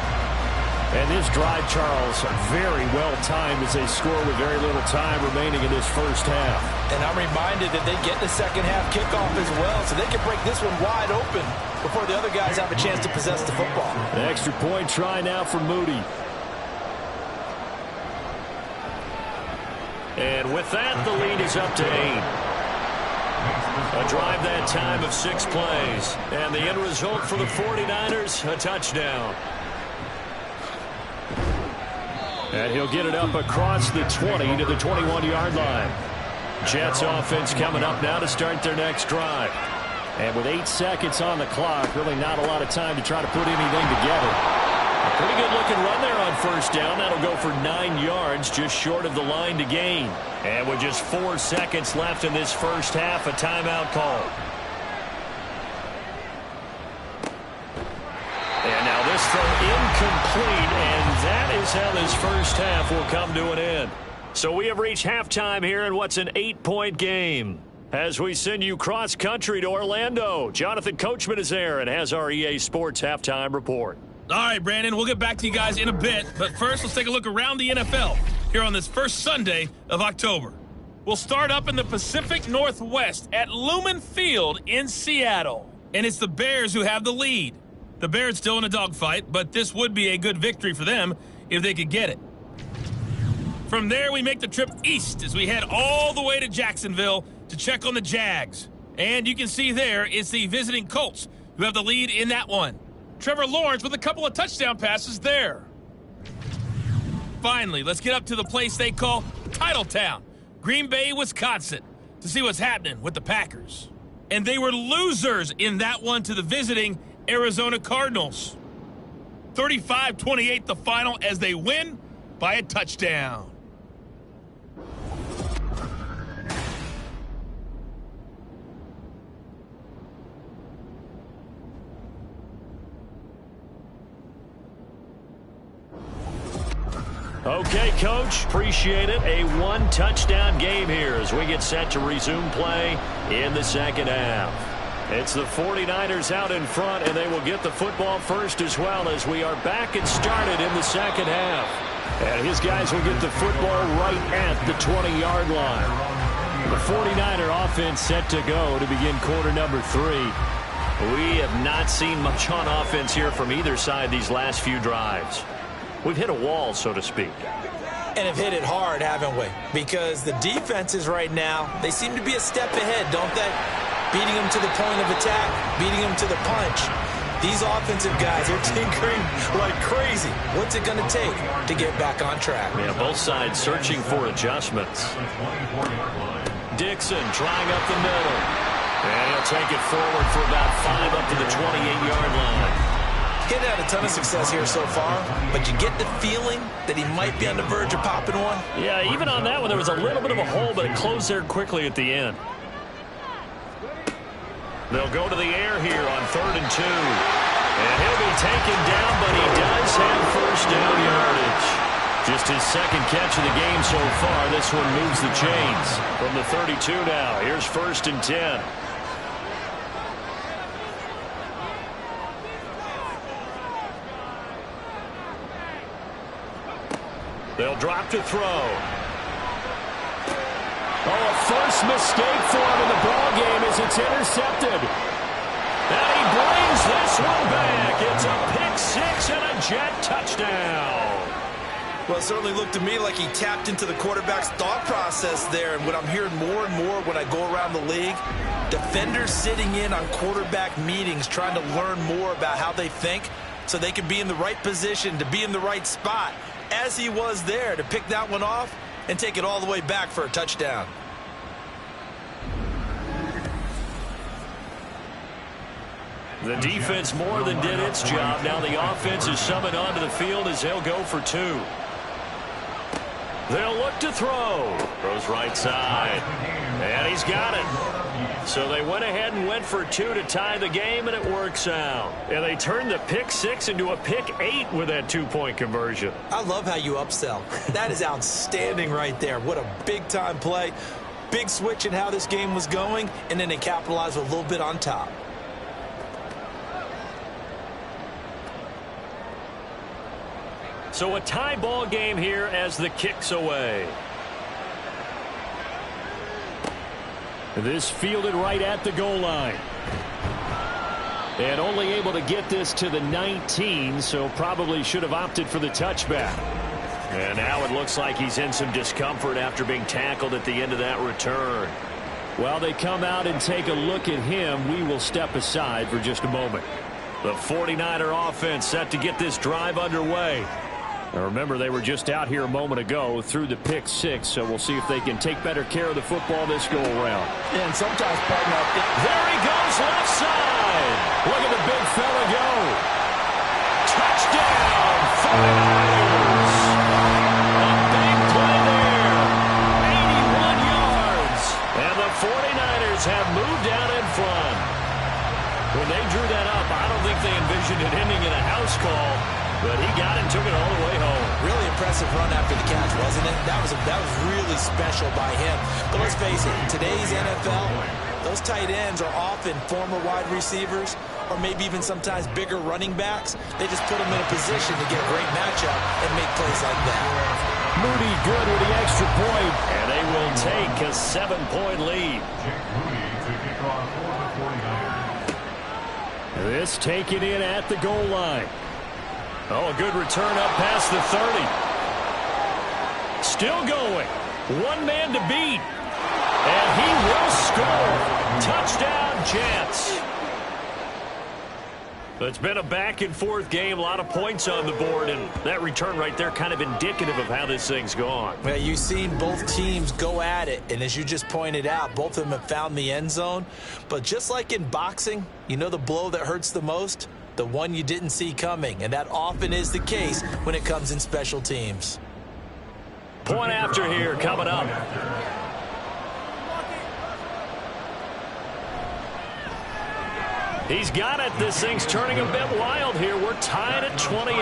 And this drive, Charles, very well timed as they score with very little time remaining in this first half. And I'm reminded that they get the second half kickoff as well, so they can break this one wide open before the other guys have a chance to possess the football. An extra point try now for Moody. And with that, the lead is up to 8. A drive that time of 6 plays. And the end result for the 49ers, a touchdown. And he'll get it up across the 20 to the 21-yard line. Jets offense coming up now to start their next drive. And with 8 seconds on the clock, really not a lot of time to try to put anything together. A pretty good-looking run there on 1st down. That'll go for 9 yards, just short of the line to gain. And with just 4 seconds left in this first half, a timeout call. And now this throw incomplete, and that is how this first half will come to an end. So we have reached halftime here in what's an 8-point game. As we send you cross-country to Orlando, Jonathan Coachman is there and has our EA Sports halftime report. All right, Brandon, we'll get back to you guys in a bit. But first, let's take a look around the NFL here on this first Sunday of October. We'll start up in the Pacific Northwest at Lumen Field in Seattle. And it's the Bears who have the lead. The Bears still in a dogfight, but this would be a good victory for them if they could get it. From there, we make the trip east as we head all the way to Jacksonville to check on the Jags. And you can see there it's the visiting Colts who have the lead in that one. Trevor Lawrence with a couple of touchdown passes there. Finally, let's get up to the place they call Titletown, Green Bay, Wisconsin, to see what's happening with the Packers. And they were losers in that one to the visiting Arizona Cardinals. 35-28 the final as they win by a touchdown. Okay, Coach, appreciate it. A one-touchdown game here as we get set to resume play in the second half. It's the 49ers out in front, and they will get the football first as well as we are back and started in the second half. And his guys will get the football right at the 20-yard line. The 49er offense set to go to begin quarter number 3. We have not seen much on offense here from either side these last few drives. We've hit a wall, so to speak. And have hit it hard, haven't we? Because the defenses right now, they seem to be a step ahead, don't they? Beating them to the point of attack, beating them to the punch. These offensive guys are tinkering like crazy. What's it going to take to get back on track? Yeah, both sides searching for adjustments. Dixon trying up the middle. And he'll take it forward for about 5 up to the 28-yard line. He's had a ton of success here so far, but you get the feeling that he might be on the verge of popping one. Yeah, even on that one, there was a little bit of a hole, but it closed there quickly at the end. They'll go to the air here on 3rd and 2. And he'll be taken down, but he does have first down yardage. Just his second catch of the game so far. This one moves the chains from the 32 now. Here's 1st and 10. They'll drop to throw. Oh, a first mistake for him in the ball game as it's intercepted. And he brings this one back. It's a pick-6 and a Jet touchdown. Well, it certainly looked to me like he tapped into the quarterback's thought process there. And what I'm hearing more and more when I go around the league, defenders sitting in on quarterback meetings trying to learn more about how they think so they can be in the right position to be in the right spot, as he was there to pick that one off and take it all the way back for a touchdown. The defense more than did its job. Now the offense is summoned onto the field as they'll go for 2. They'll look to throw. Throws right side. And he's got it. So they went ahead and went for 2 to tie the game, and it works out. And they turned the pick-6 into a pick-8 with that 2-point conversion. I love how you upsell. That is outstanding right there. What a big-time play. Big switch in how this game was going, and then they capitalized a little bit on top. So a tie ball game here as the kick's away. This fielded right at the goal line. And only able to get this to the 19, so probably should have opted for the touchback. And now it looks like he's in some discomfort after being tackled at the end of that return. While they come out and take a look at him, we will step aside for just a moment. The 49er offense set to get this drive underway. Now remember, they were just out here a moment ago through the pick-6, so we'll see if they can take better care of the football this go-around. And sometimes, partner, there he goes left side. Look at the big fella go. Touchdown, 49ers. A big play there. 81 yards. And the 49ers have moved down in front. When they drew that up, I don't think they envisioned it ending in a house call. but he got it and took it all the way home. Really impressive run after the catch, wasn't it? That was really special by him. But let's face it, in today's NFL, those tight ends are often former wide receivers or maybe even sometimes bigger running backs. They just put them in a position to get a great matchup and make plays like that. Moody good with the extra point. And they will take a 7-point lead. This taken in at the goal line. Oh, a good return up past the 30. Still going. One man to beat. And he will score. Touchdown, Jets. It's been a back-and-forth game, a lot of points on the board, and that return right there kind of indicative of how this thing's gone. Well, you've seen both teams go at it, and as you just pointed out, both of them have found the end zone. But just like in boxing, you know the blow that hurts the most? The one you didn't see coming, and that often is the case when it comes in special teams. Point after here coming up. He's got it. This thing's turning a bit wild here. We're tied at 28.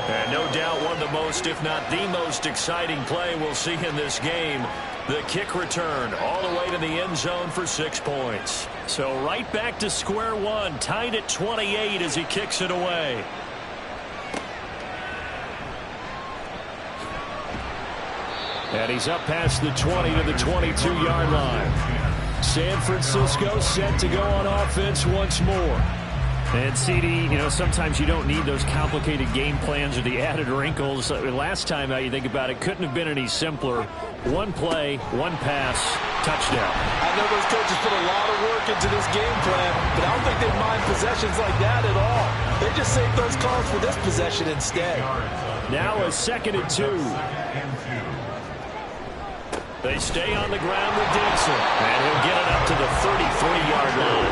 And no doubt one of the most, if not the most exciting play we'll see in this game. The kick return all the way to the end zone for 6 points. So right back to square one, tied at 28 as he kicks it away. And he's up past the 20 to the 22-yard line. San Francisco set to go on offense once more. And CD, you know, sometimes you don't need those complicated game plans or the added wrinkles. Last time, you think about it, couldn't have been any simpler. One play, one pass, touchdown. I know those coaches put a lot of work into this game plan, but I don't think they mind possessions like that at all. They just save those calls for this possession instead. Now a 2nd and 2. They stay on the ground with Dixon, and he'll get it up to the 33-yard line.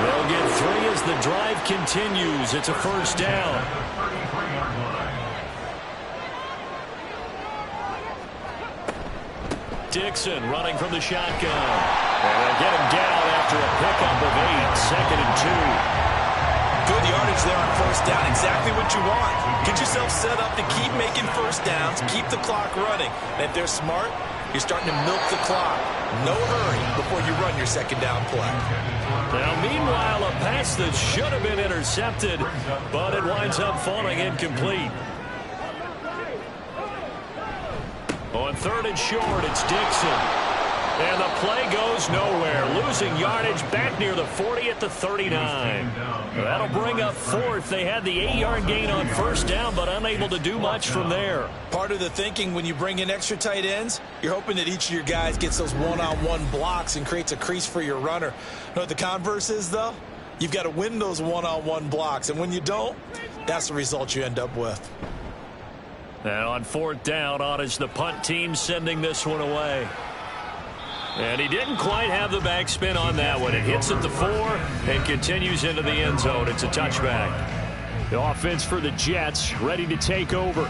They'll get 3 as the drive continues. It's a first down. Dixon running from the shotgun. And they'll get him down after a pickup of 8, 2nd and 2. Good yardage there on first down. Exactly what you want. Get yourself set up to keep making first downs, keep the clock running. And if they're smart, you're starting to milk the clock. No hurry before you run your second down play. Now, meanwhile, a pass that should have been intercepted, but it winds up falling incomplete. On 3rd and short, it's Dixon. And the play goes nowhere. Losing yardage back near the 40 at the 39. That'll bring up 4th. They had the 8-yard gain on first down, but unable to do much from there. Part of the thinking when you bring in extra tight ends, you're hoping that each of your guys gets those one-on-one blocks and creates a crease for your runner. You know what the converse is, though? You've got to win those one-on-one blocks, and when you don't, that's the result you end up with. Now on 4th down, on is the punt team sending this one away. And he didn't quite have the backspin on that one. It hits at the 4 and continues into the end zone. It's a touchback. The offense for the Jets ready to take over.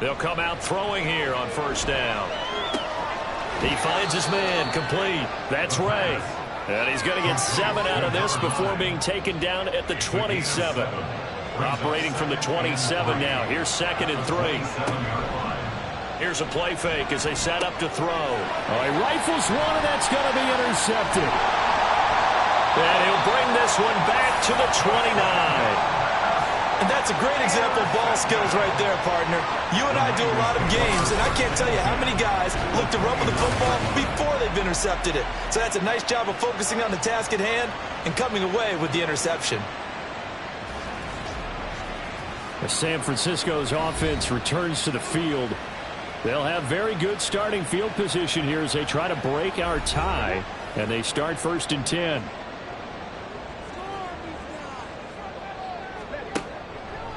They'll come out throwing here on first down. He finds his man, complete. That's Ray. And he's going to get 7 out of this before being taken down at the 27. Operating from the 27 now. Here's 2nd and 3. Here's a play fake as they set up to throw. Oh, he rifles one, and that's going to be intercepted. And he'll bring this one back to the 29. And that's a great example of ball skills right there, partner. You and I do a lot of games, and I can't tell you how many guys look to run with the football before they've intercepted it. So that's a nice job of focusing on the task at hand and coming away with the interception. San Francisco's offense returns to the field. They'll have very good starting field position here as they try to break our tie, and they start 1st and 10.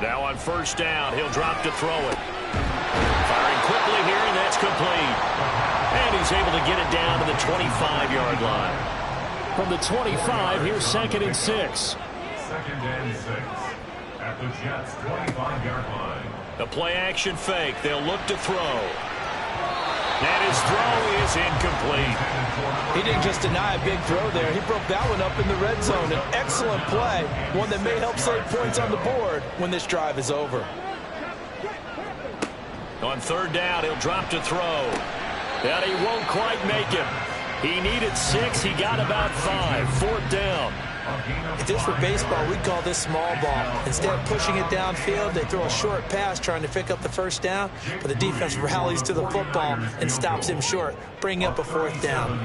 Now on first down, he'll drop to throw it. Firing quickly here, and that's complete. And he's able to get it down to the 25-yard line. From the 25, here's 2nd and 6. 2nd and 6 at the Jets' 25-yard line. The play-action fake. They'll look to throw. And his throw is incomplete. He didn't just deny a big throw there. He broke that one up in the red zone. An excellent play, one that may help save points on the board when this drive is over. On third down, he'll drop to throw. And he won't quite make it. He needed 6. He got about 5. Fourth down. If this were baseball, we'd call this small ball. Instead of pushing it downfield, they throw a short pass trying to pick up the first down, but the defense rallies to the football and stops him short, bringing up a fourth down.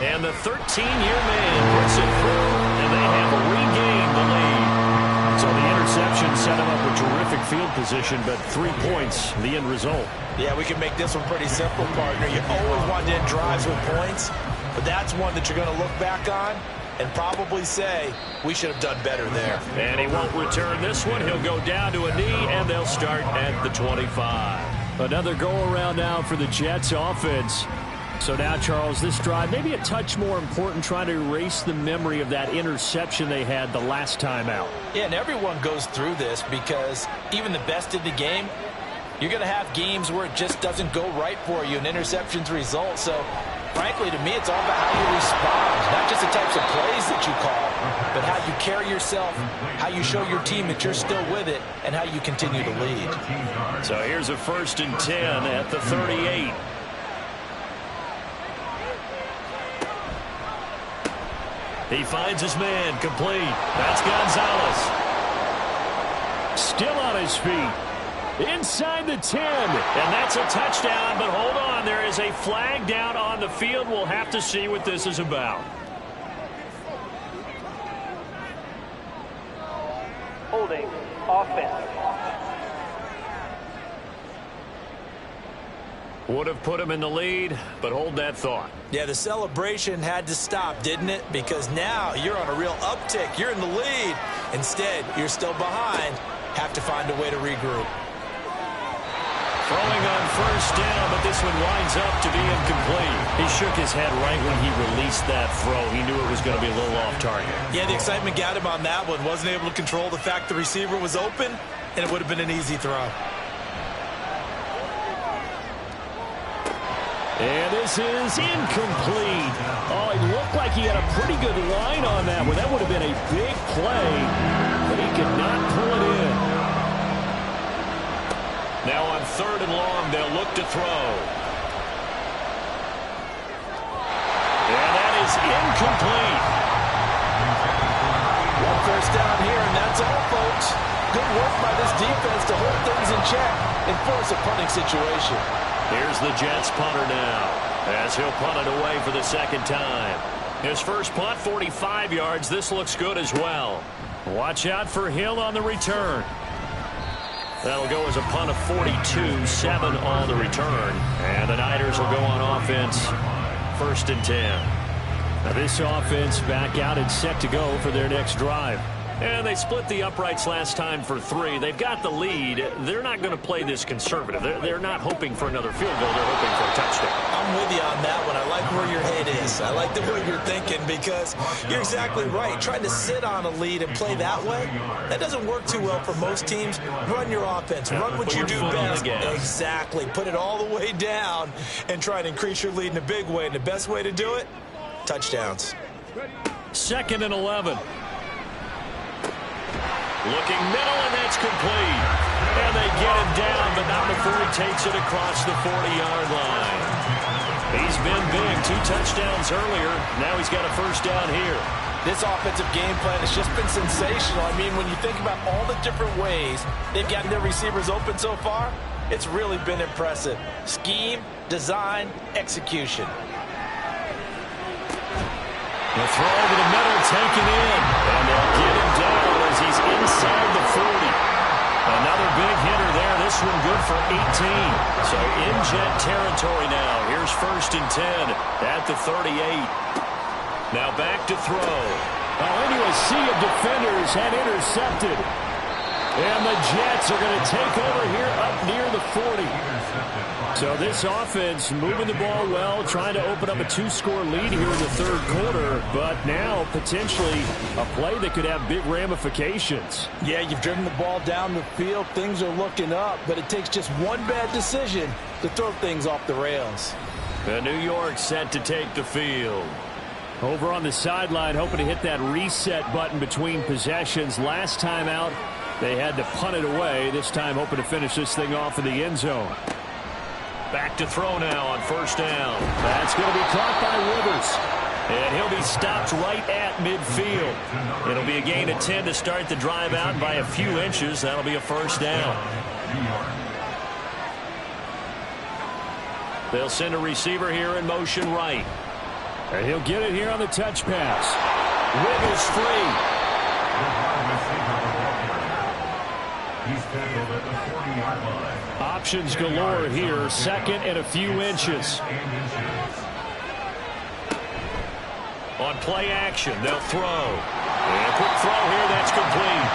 And the 13-year man puts it through, and they have regained the lead. So the interception set him up with terrific field position, but 3 points, the end result. Yeah, we can make this one pretty simple, partner. You always want to end drives with points, but that's one that you're going to look back on and probably say, we should have done better there. And he won't return this one. He'll go down to a knee, and they'll start at the 25. Another go-around now for the Jets offense. So now, Charles, this drive maybe a touch more important, trying to erase the memory of that interception they had the last time out. Yeah, and everyone goes through this because even the best in the game, you're going to have games where it just doesn't go right for you and interceptions result. So, frankly, to me, it's all about how you respond, not just the types of plays that you call, but how you carry yourself, how you show your team that you're still with it, and how you continue to lead. So here's a 1st and 10 at the 38. He finds his man, complete. That's Gonzalez. Still on his feet. Inside the 10. And that's a touchdown, but hold on. There is a flag down on the field. We'll have to see what this is about. Holding offense. Would have put him in the lead, but hold that thought. Yeah, the celebration had to stop, didn't it? Because now you're on a real uptick. You're in the lead. Instead, you're still behind. Have to find a way to regroup. Throwing on 1st down, but this one winds up to be incomplete. He shook his head right when he released that throw. He knew it was going to be a little off target. Yeah, the excitement got him on that one. Wasn't able to control the fact the receiver was open, and it would have been an easy throw. And this is incomplete. Oh, it looked like he had a pretty good line on that one. That would have been a big play, but he could not pull it in. Now on 3rd and long, they'll look to throw. And that is incomplete. One 1st down here, and that's all, folks. Good work by this defense to hold things in check and force a punting situation. Here's the Jets punter now, as he'll punt it away for the 2nd time. His first punt, 45 yards. This looks good as well. Watch out for Hill on the return. That'll go as a punt of 42, 7 on the return. And the Niners will go on offense, 1st and 10. Now this offense back out and set to go for their next drive. And they split the uprights last time for 3. They've got the lead. They're not going to play this conservative. They're not hoping for another field goal. They're hoping for a touchdown. I'm with you on that one. I like where your head is. I like the way you're thinking because you're exactly right. Trying to sit on a lead and play that way, that doesn't work too well for most teams. Run your offense. Run what you do best. Exactly. Put it all the way down and try and increase your lead in a big way. And the best way to do it, touchdowns. 2nd and 11. Looking middle, and that's complete. And they get him down, but not before he takes it across the 40-yard line. He's been big. 2 touchdowns earlier. Now he's got a 1st down here. This offensive game plan has just been sensational. I mean, when you think about all the different ways they've gotten their receivers open so far, it's really been impressive. Scheme, design, execution. The throw over the middle, taken in. And they'll get him down as he's inside the 40. Another big hitter there. This one good for 18. So in Jet territory now. Here's 1st and 10 at the 38. Now back to throw. Into a sea of defenders and intercepted. And the Jets are going to take over here up near the 40. So this offense moving the ball well, trying to open up a 2-score lead here in the third quarter, but now potentially a play that could have big ramifications. Yeah, you've driven the ball down the field. Things are looking up, but it takes just one bad decision to throw things off the rails. And New York set to take the field. Over on the sideline, hoping to hit that reset button between possessions. Last time out, they had to punt it away. This time hoping to finish this thing off in the end zone. Back to throw now on first down. That's going to be caught by Rivers. And he'll be stopped right at midfield. It'll be a gain of 10 to start the drive out, and by a few inches, that'll be a first down. They'll send a receiver here in motion right. And he'll get it here on the touch pass. Rivers free. He's tackled at the 40-yard line. Options galore here. Second and a few inches. On play action, they'll throw. And a quick throw here, that's complete.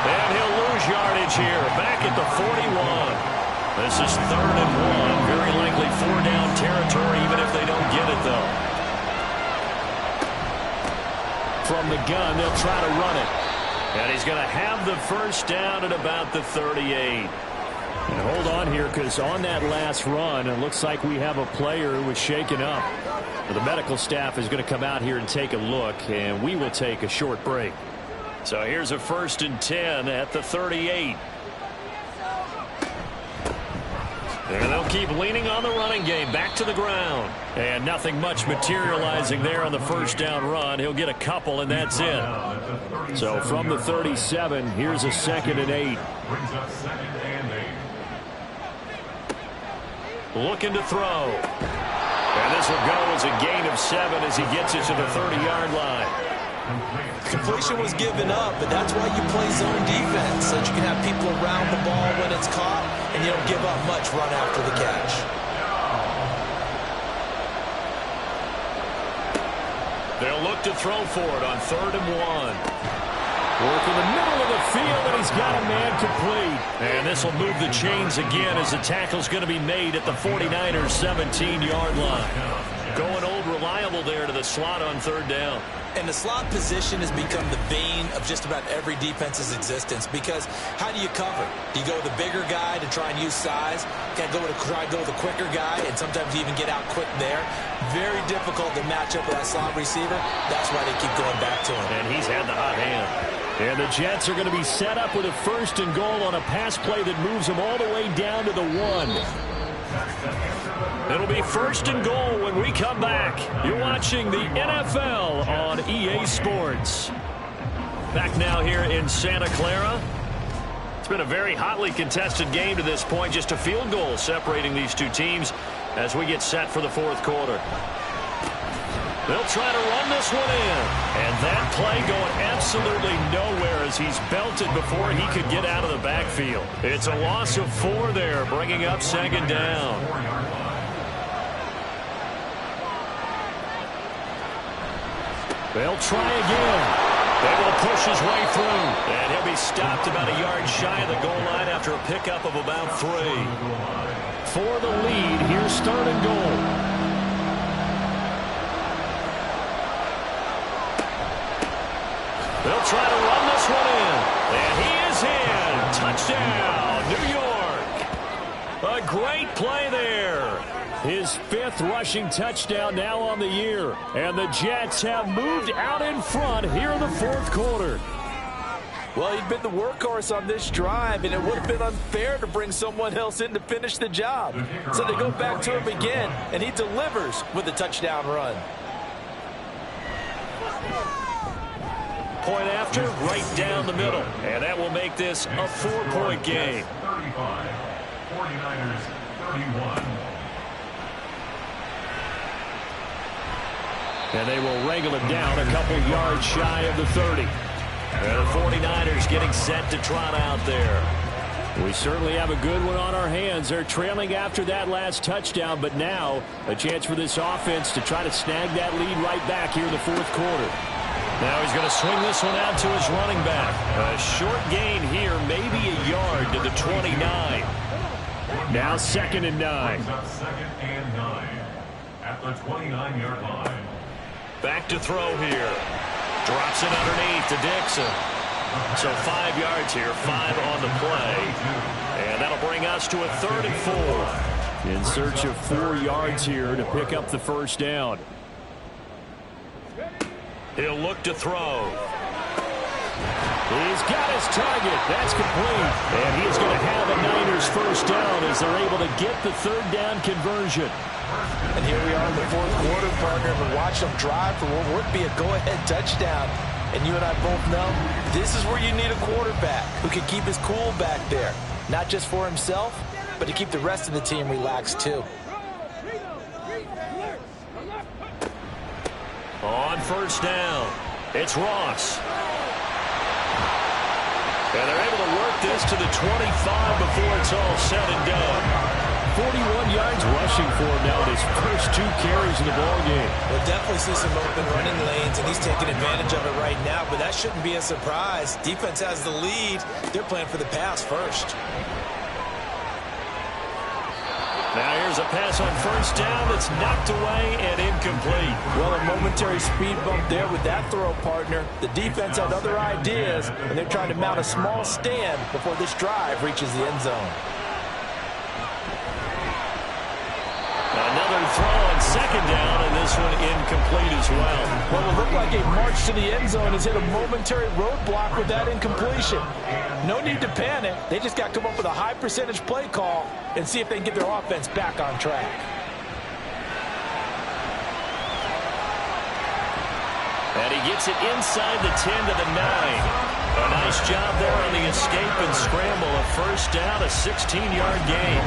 And he'll lose yardage here, back at the 41. This is 3rd and 1. Very likely 4-down territory, even if they don't get it, though. From the gun, they'll try to run it. And he's going to have the first down at about the 38. And hold on here, because on that last run, it looks like we have a player who was shaken up. The medical staff is going to come out here and take a look, and we will take a short break. So here's a 1st and 10 at the 38. And they'll keep leaning on the running game, back to the ground. And nothing much materializing there on the first down run. He'll get a couple, and that's it. So from the 37, here's a 2nd and 8. Brings up 2nd and 8. Looking to throw. And this will go as a gain of 7 as he gets it to the 30-yard line. Completion was given up, but that's why you play zone defense, so that you can have people around the ball when it's caught, and you don't give up much run after the catch. They'll look to throw for it on 3rd and 1. Work in the middle of the field, and he's got a man complete. And this will move the chains again as the tackle's going to be made at the 49ers' 17-yard line. Going old reliable there to the slot on 3rd down. And the slot position has become the bane of just about every defense's existence, because how do you cover? Do you go with a bigger guy to try and use size? Can't go with try to go with a quicker guy, and sometimes you even get out quick there. Very difficult to match up with that slot receiver. That's why they keep going back to him. And he's had the hot hand. And the Jets are going to be set up with a 1st and goal on a pass play that moves them all the way down to the 1. It'll be 1st and goal when we come back. You're watching the NFL on EA Sports. Back now here in Santa Clara. It's been a very hotly contested game to this point. Just a field goal separating these two teams as we get set for the 4th quarter. They'll try to run this one in. And that play going absolutely nowhere as he's belted before he could get out of the backfield. It's a loss of 4 there, bringing up 2nd down. They'll try again. They will push his way through. And he'll be stopped about a yard shy of the goal line after a pickup of about 3. For the lead, here's 3rd and goal. They'll try to run this one in. And he is in. Touchdown, New York. A great play there. His 5th rushing touchdown now on the year. And the Jets have moved out in front here in the 4th quarter. Well, he'd been the workhorse on this drive, and it would have been unfair to bring someone else in to finish the job. So they go back to him again, and he delivers with a touchdown run. Point after, right down the middle. And that will make this a 4-point game. 35, 49ers 31. And they will wrangle it down a couple yards shy of the 30. And the 49ers getting set to trot out there. We certainly have a good one on our hands. They're trailing after that last touchdown, but now a chance for this offense to try to snag that lead right back here in the 4th quarter. Now he's going to swing this one out to his running back. A short gain here, maybe a yard to the 29. Now 2nd and 9. Brings up 2nd and 9 at the 29-yard line. Back to throw here. Drops it underneath to Dixon. So 5 yards here, 5 on the play. And that'll bring us to a 3rd and 4. In search of 4 yards here to pick up the first down. He'll look to throw. He's got his target. That's complete. And he's going to have a Niners first down as they're able to get the 3rd down conversion. And here we are in the 4th quarter, partner. But watch them drive for what would be a go-ahead touchdown. And you and I both know this is where you need a quarterback who can keep his cool back there. Not just for himself, but to keep the rest of the team relaxed too. On first down, it's Ross. And they're able to work this to the 25 before it's all said and done. 41 yards rushing for him now in his first 2 carries in the ballgame. We'll definitely see some open running lanes, and he's taking advantage of it right now, but that shouldn't be a surprise. Defense has the lead. They're playing for the pass first. Now here's a pass on first down that's knocked away and incomplete. Well, a momentary speed bump there with that throw, partner. The defense had other ideas, and they're trying to mount a small stand before this drive reaches the end zone. Another throw on 2nd down, and this one incomplete as well. Well, it looked like a march to the end zone has hit a momentary roadblock with that incompletion. No need to panic. They just got to come up with a high percentage play call and see if they can get their offense back on track. And he gets it inside the 10 to the 9. A nice job there on the escape and scramble. A first down, a 16-yard gain.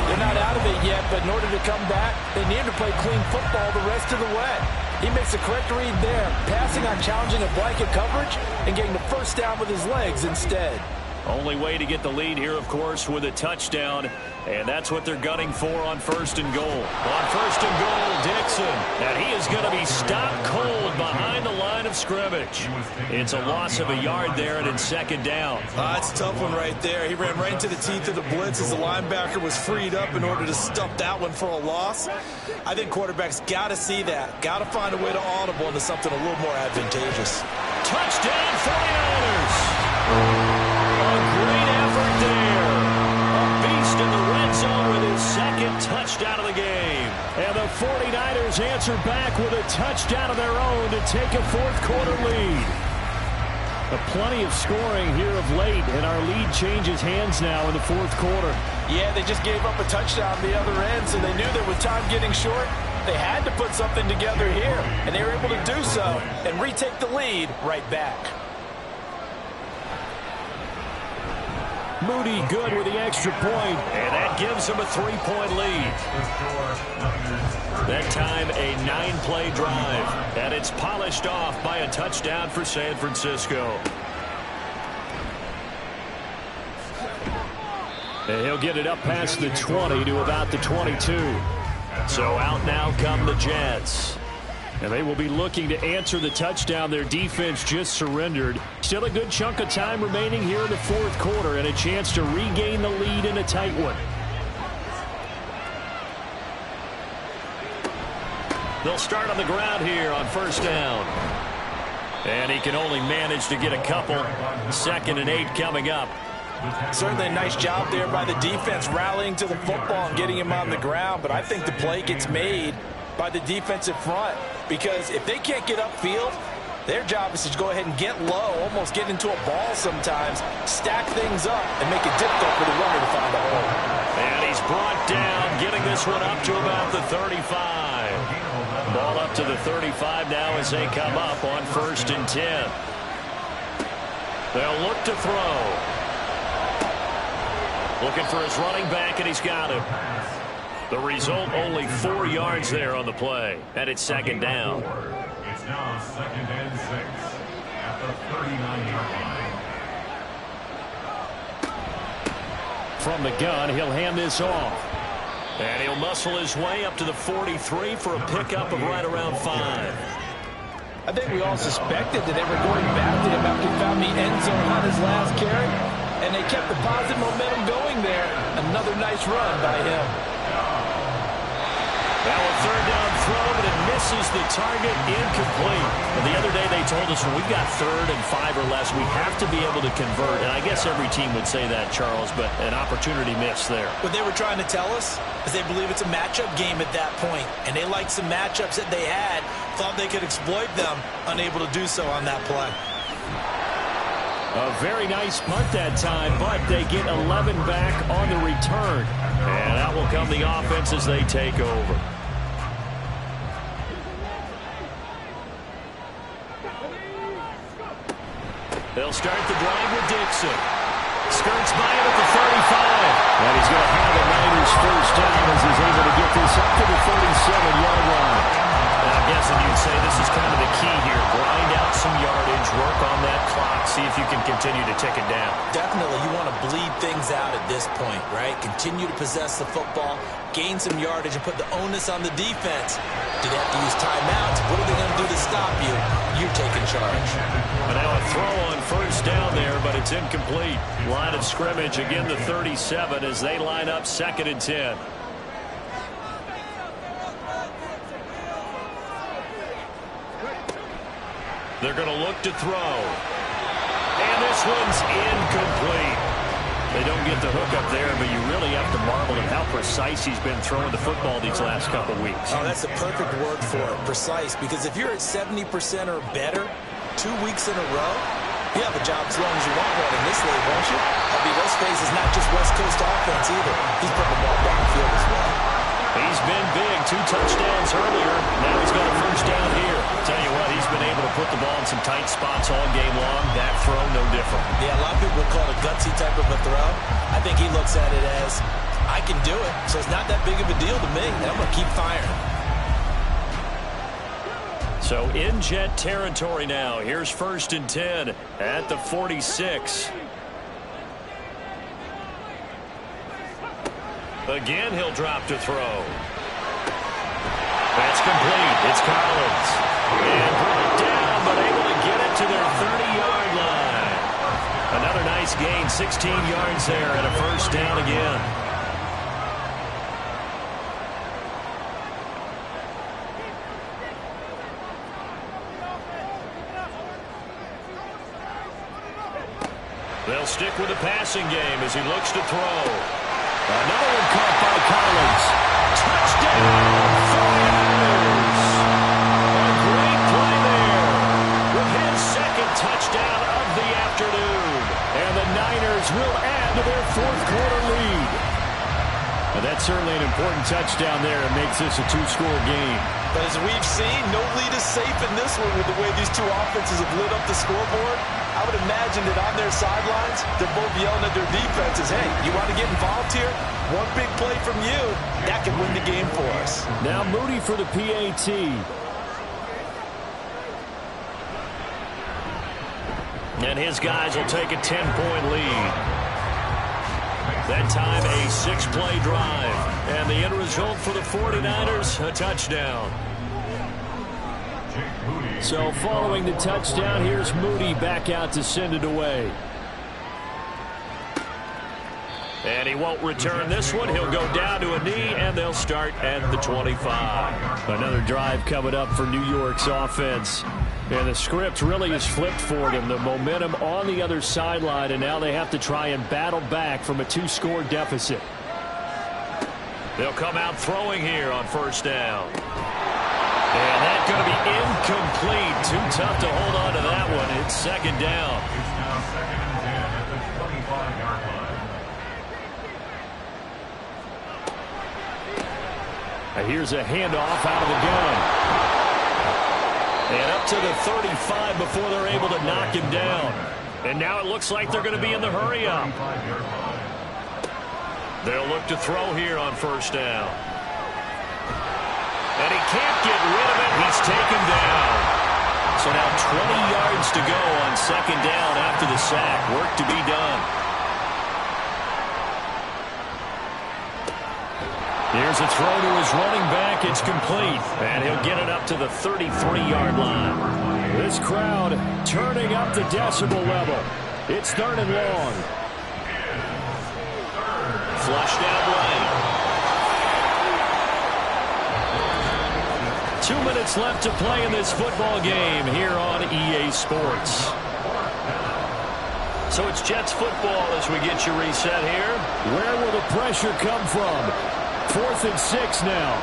They're not out of it yet, but in order to come back, they need to play clean football the rest of the way. He makes the correct read there, passing on challenging a blanket coverage and getting the first down with his legs instead. Only way to get the lead here, of course, with a touchdown. And that's what they're gunning for on 1st and goal. On 1st and goal, Dixon. And he is going to be stopped cold behind the line of scrimmage. It's a loss of a yard there, and it's 2nd down. It's a tough one right there. He ran right into the teeth of the blitz as the linebacker was freed up in order to stuff that one for a loss. I think quarterbacks got to see that. Got to find a way to audible into something a little more advantageous. Touchdown, 49ers. A great effort there. A beast in the red zone with his 2nd touchdown of the game. And the 49ers answer back with a touchdown of their own to take a 4th quarter lead. Plenty of scoring here of late, and our lead changes hands now in the 4th quarter. Yeah, they just gave up a touchdown on the other end, so they knew that with time getting short, they had to put something together here, and they were able to do so and retake the lead right back. Moody good with the extra point. And that gives him a 3-point lead. That time a 9-play drive. And it's polished off by a touchdown for San Francisco. And he'll get it up past the 20 to about the 22. So out now come the Jets. And they will be looking to answer the touchdown their defense just surrendered. Still a good chunk of time remaining here in the 4th quarter and a chance to regain the lead in a tight one. They'll start on the ground here on 1st down. And he can only manage to get a couple. 2nd and 8 coming up. Certainly a nice job there by the defense rallying to the football and getting him on the ground, but I think the play gets made by the defensive front, because if they can't get upfield, their job is to go ahead and get low, almost get into a ball sometimes, stack things up, and make it difficult for the runner to find a hole. And he's brought down, getting this one up to about the 35. Ball up to the 35 now as they come up on 1st and 10. They'll look to throw. Looking for his running back, and he's got him. The result, only 4 yards there on the play. And it's 2nd down. It's now 2nd and 6 at the 39-yard line. From the gun, he'll hand this off. And he'll muscle his way up to the 43 for a pickup of right around 5. I think we all suspected that they were going back to him after he found the end zone on his last carry, and they kept the positive momentum going there. A Another nice run by him. Now a third down throw, but it misses the target, incomplete. And the other day they told us when we got 3rd and 5 or less, we have to be able to convert. And I guess every team would say that, Charles, but an opportunity missed there. What they were trying to tell us is they believe it's a matchup game at that point, and they liked some matchups that they had, thought they could exploit them, unable to do so on that play. A very nice punt that time, but they get 11 back on the return. And out will come the offense as they take over. They'll start the drive with Dixon. Skirts by him at the 35. And he's going to have the Niners first down as he's able to get this up to the 37-yard line. And I'm guessing you'd say this is kind of the key here. Grind out some yardage, work on that clock, see if you can continue to tick it down. Definitely, you want to bleed things out at this point, right? Continue to possess the football, gain some yardage, and put the onus on the defense. Do they have to use timeouts? What are they going to do to stop you? You're taking charge. But now a throw on first down there, but it's incomplete. Line of scrimmage, again the 37 as they line up 2nd and 10. They're going to look to throw. And this one's incomplete. They don't get the hook up there, but you really have to marvel at how precise he's been throwing the football these last couple weeks. Oh, that's the perfect word for it, precise, because if you're at 70% or better 2 weeks in a row, you have a job as long as you want one in this league, won't you? I mean, let's face it, it's not just West Coast offense either. He's putting the ball downfield as well. He's been big, 2 touchdowns earlier. Now he's got a first down here. Tell you what, he's been able to put the ball in some tight spots all game long. That throw, no different. Yeah, a lot of people would call it a gutsy type of a throw. I think he looks at it as, I can do it, so it's not that big of a deal to me, and I'm going to keep firing. So in Jet territory now. Here's 1st and 10 at the 46. Again, he'll drop to throw. That's complete. It's Collins. And brought down, but able to get it to their 30-yard line. Another nice gain, 16 yards there, and a first down again. They'll stick with the passing game as he looks to throw. Another one caught by Collins. Touchdown, 49ers. A great play there with his 2nd touchdown of the afternoon. And the Niners will add to their 4th quarter lead. And that's certainly an important touchdown there. It makes this a 2-score game. But as we've seen, no lead is safe in this one with the way these two offenses have lit up the scoreboard. I would imagine that on their sidelines, they're both yelling at their defenses, hey, you want to get involved here? One big play from you, that could win the game for us. Now Moody for the PAT. And his guys will take a 10-point lead. That time a 6-play drive. And the end result for the 49ers, a touchdown. So following the touchdown, here's Moody back out to send it away. And he won't return this one. He'll go down to a knee, and they'll start at the 25. Another drive coming up for New York's offense. And the script really is flipped for them. The momentum on the other sideline, and now they have to try and battle back from a 2-score deficit. They'll come out throwing here on first down. And that's going to be incomplete. Too tough to hold on to that one. It's 2nd down. It's now 2nd and 10 at the 25-yard line. And here's a handoff out of the gun. And up to the 35 before they're able to knock him down. And now it looks like they're going to be in the hurry-up. They'll look to throw here on first down. And he can't get rid of it. He's taken down. So now 20 yards to go on 2nd down after the sack. Work to be done. Here's a throw to his running back. It's complete. And he'll get it up to the 33-yard line. This crowd turning up the decibel level. It's 3rd and long. Flush down lane. 2 minutes left to play in this football game here on EA Sports. So it's Jets football as we get you reset here. Where will the pressure come from? 4th and 6 now.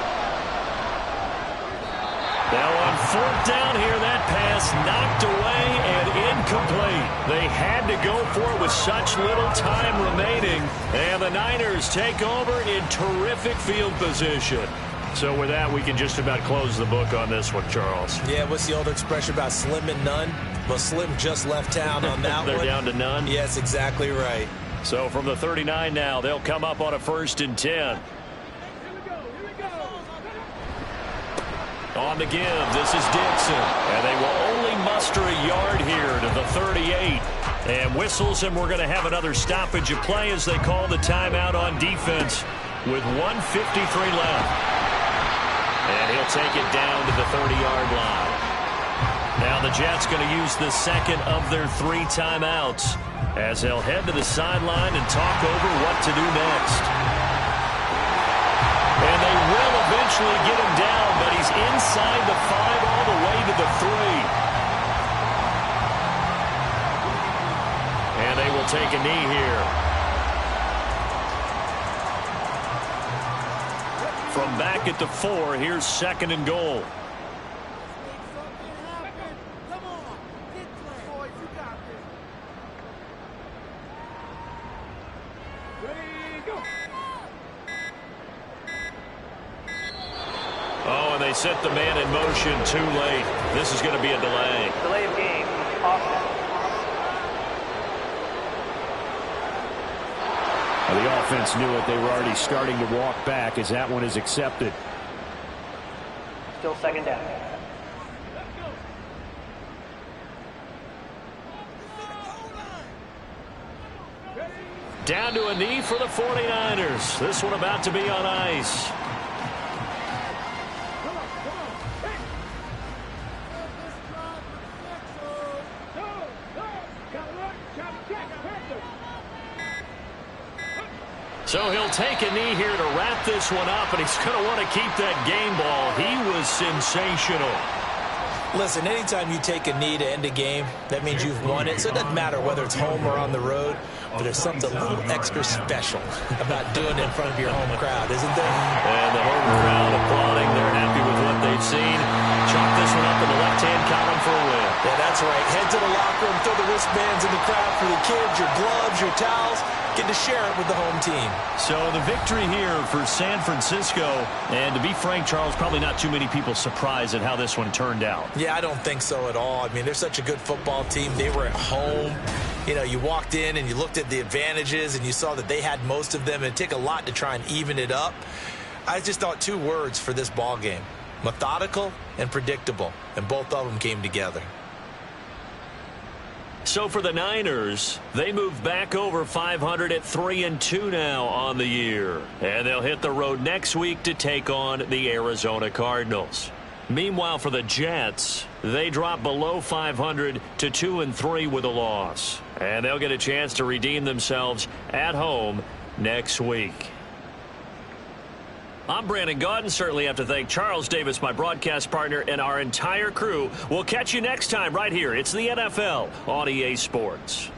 Now on 4th down here, that pass knocked away and incomplete. They had to go for it with such little time remaining. And the Niners take over in terrific field position. So with that, we can just about close the book on this one, Charles. Yeah, what's the old expression about slim and none? Well, Slim just left town on that They're one. down to none? Yes, exactly right. So from the 39 now, they'll come up on a 1st and 10. On the give, this is Dixon. And they will only muster a yard here to the 38. And whistles, and we're going to have another stoppage of play as they call the timeout on defense with 1:53 left. And he'll take it down to the 30-yard line. Now the Jets going to use the second of their 3 timeouts as they'll head to the sideline and talk over what to do next. And they will eventually get him down, but he's inside the 5 all the way to the 3. And they will take a knee here. From back at the 4, here's 2nd and goal. Oh, and they set the man in motion too late. This is going to be a delay. Delay of game. Offense. The offense knew it. They were already starting to walk back as that one is accepted. Still 2nd down. Down to a knee for the 49ers. This one about to be on ice. So he'll take a knee here to wrap this one up, and he's going to want to keep that game ball. He was sensational. Listen, anytime you take a knee to end a game, that means you've won it. So it doesn't matter whether it's home or on the road, but there's something a little extra special about doing it in front of your home crowd, isn't there? And the home crowd applauding. They're happy with what they've seen. Chalk this one up in the left-hand column for a win. Yeah, that's right. Head to the locker room, throw the wristbands in the crowd for the kids, your gloves, your towels. Get to share it with the home team. So the victory here for San Francisco. And to be frank, Charles, probably not too many people surprised at how this one turned out. Yeah, I don't think so at all. I mean, they're such a good football team. They were at home. You know, you walked in and you looked at the advantages and you saw that they had most of them. It'd take a lot to try and even it up. I just thought 2 words for this ball game: methodical and predictable. And both of them came together. So for the Niners, they move back over 500 at 3-2 now on the year. And they'll hit the road next week to take on the Arizona Cardinals. Meanwhile, for the Jets, they drop below 500 to 2-3 with a loss. And they'll get a chance to redeem themselves at home next week. I'm Brandon Gaudin. Certainly have to thank Charles Davis, my broadcast partner, and our entire crew. We'll catch you next time right here. It's the NFL on EA Sports.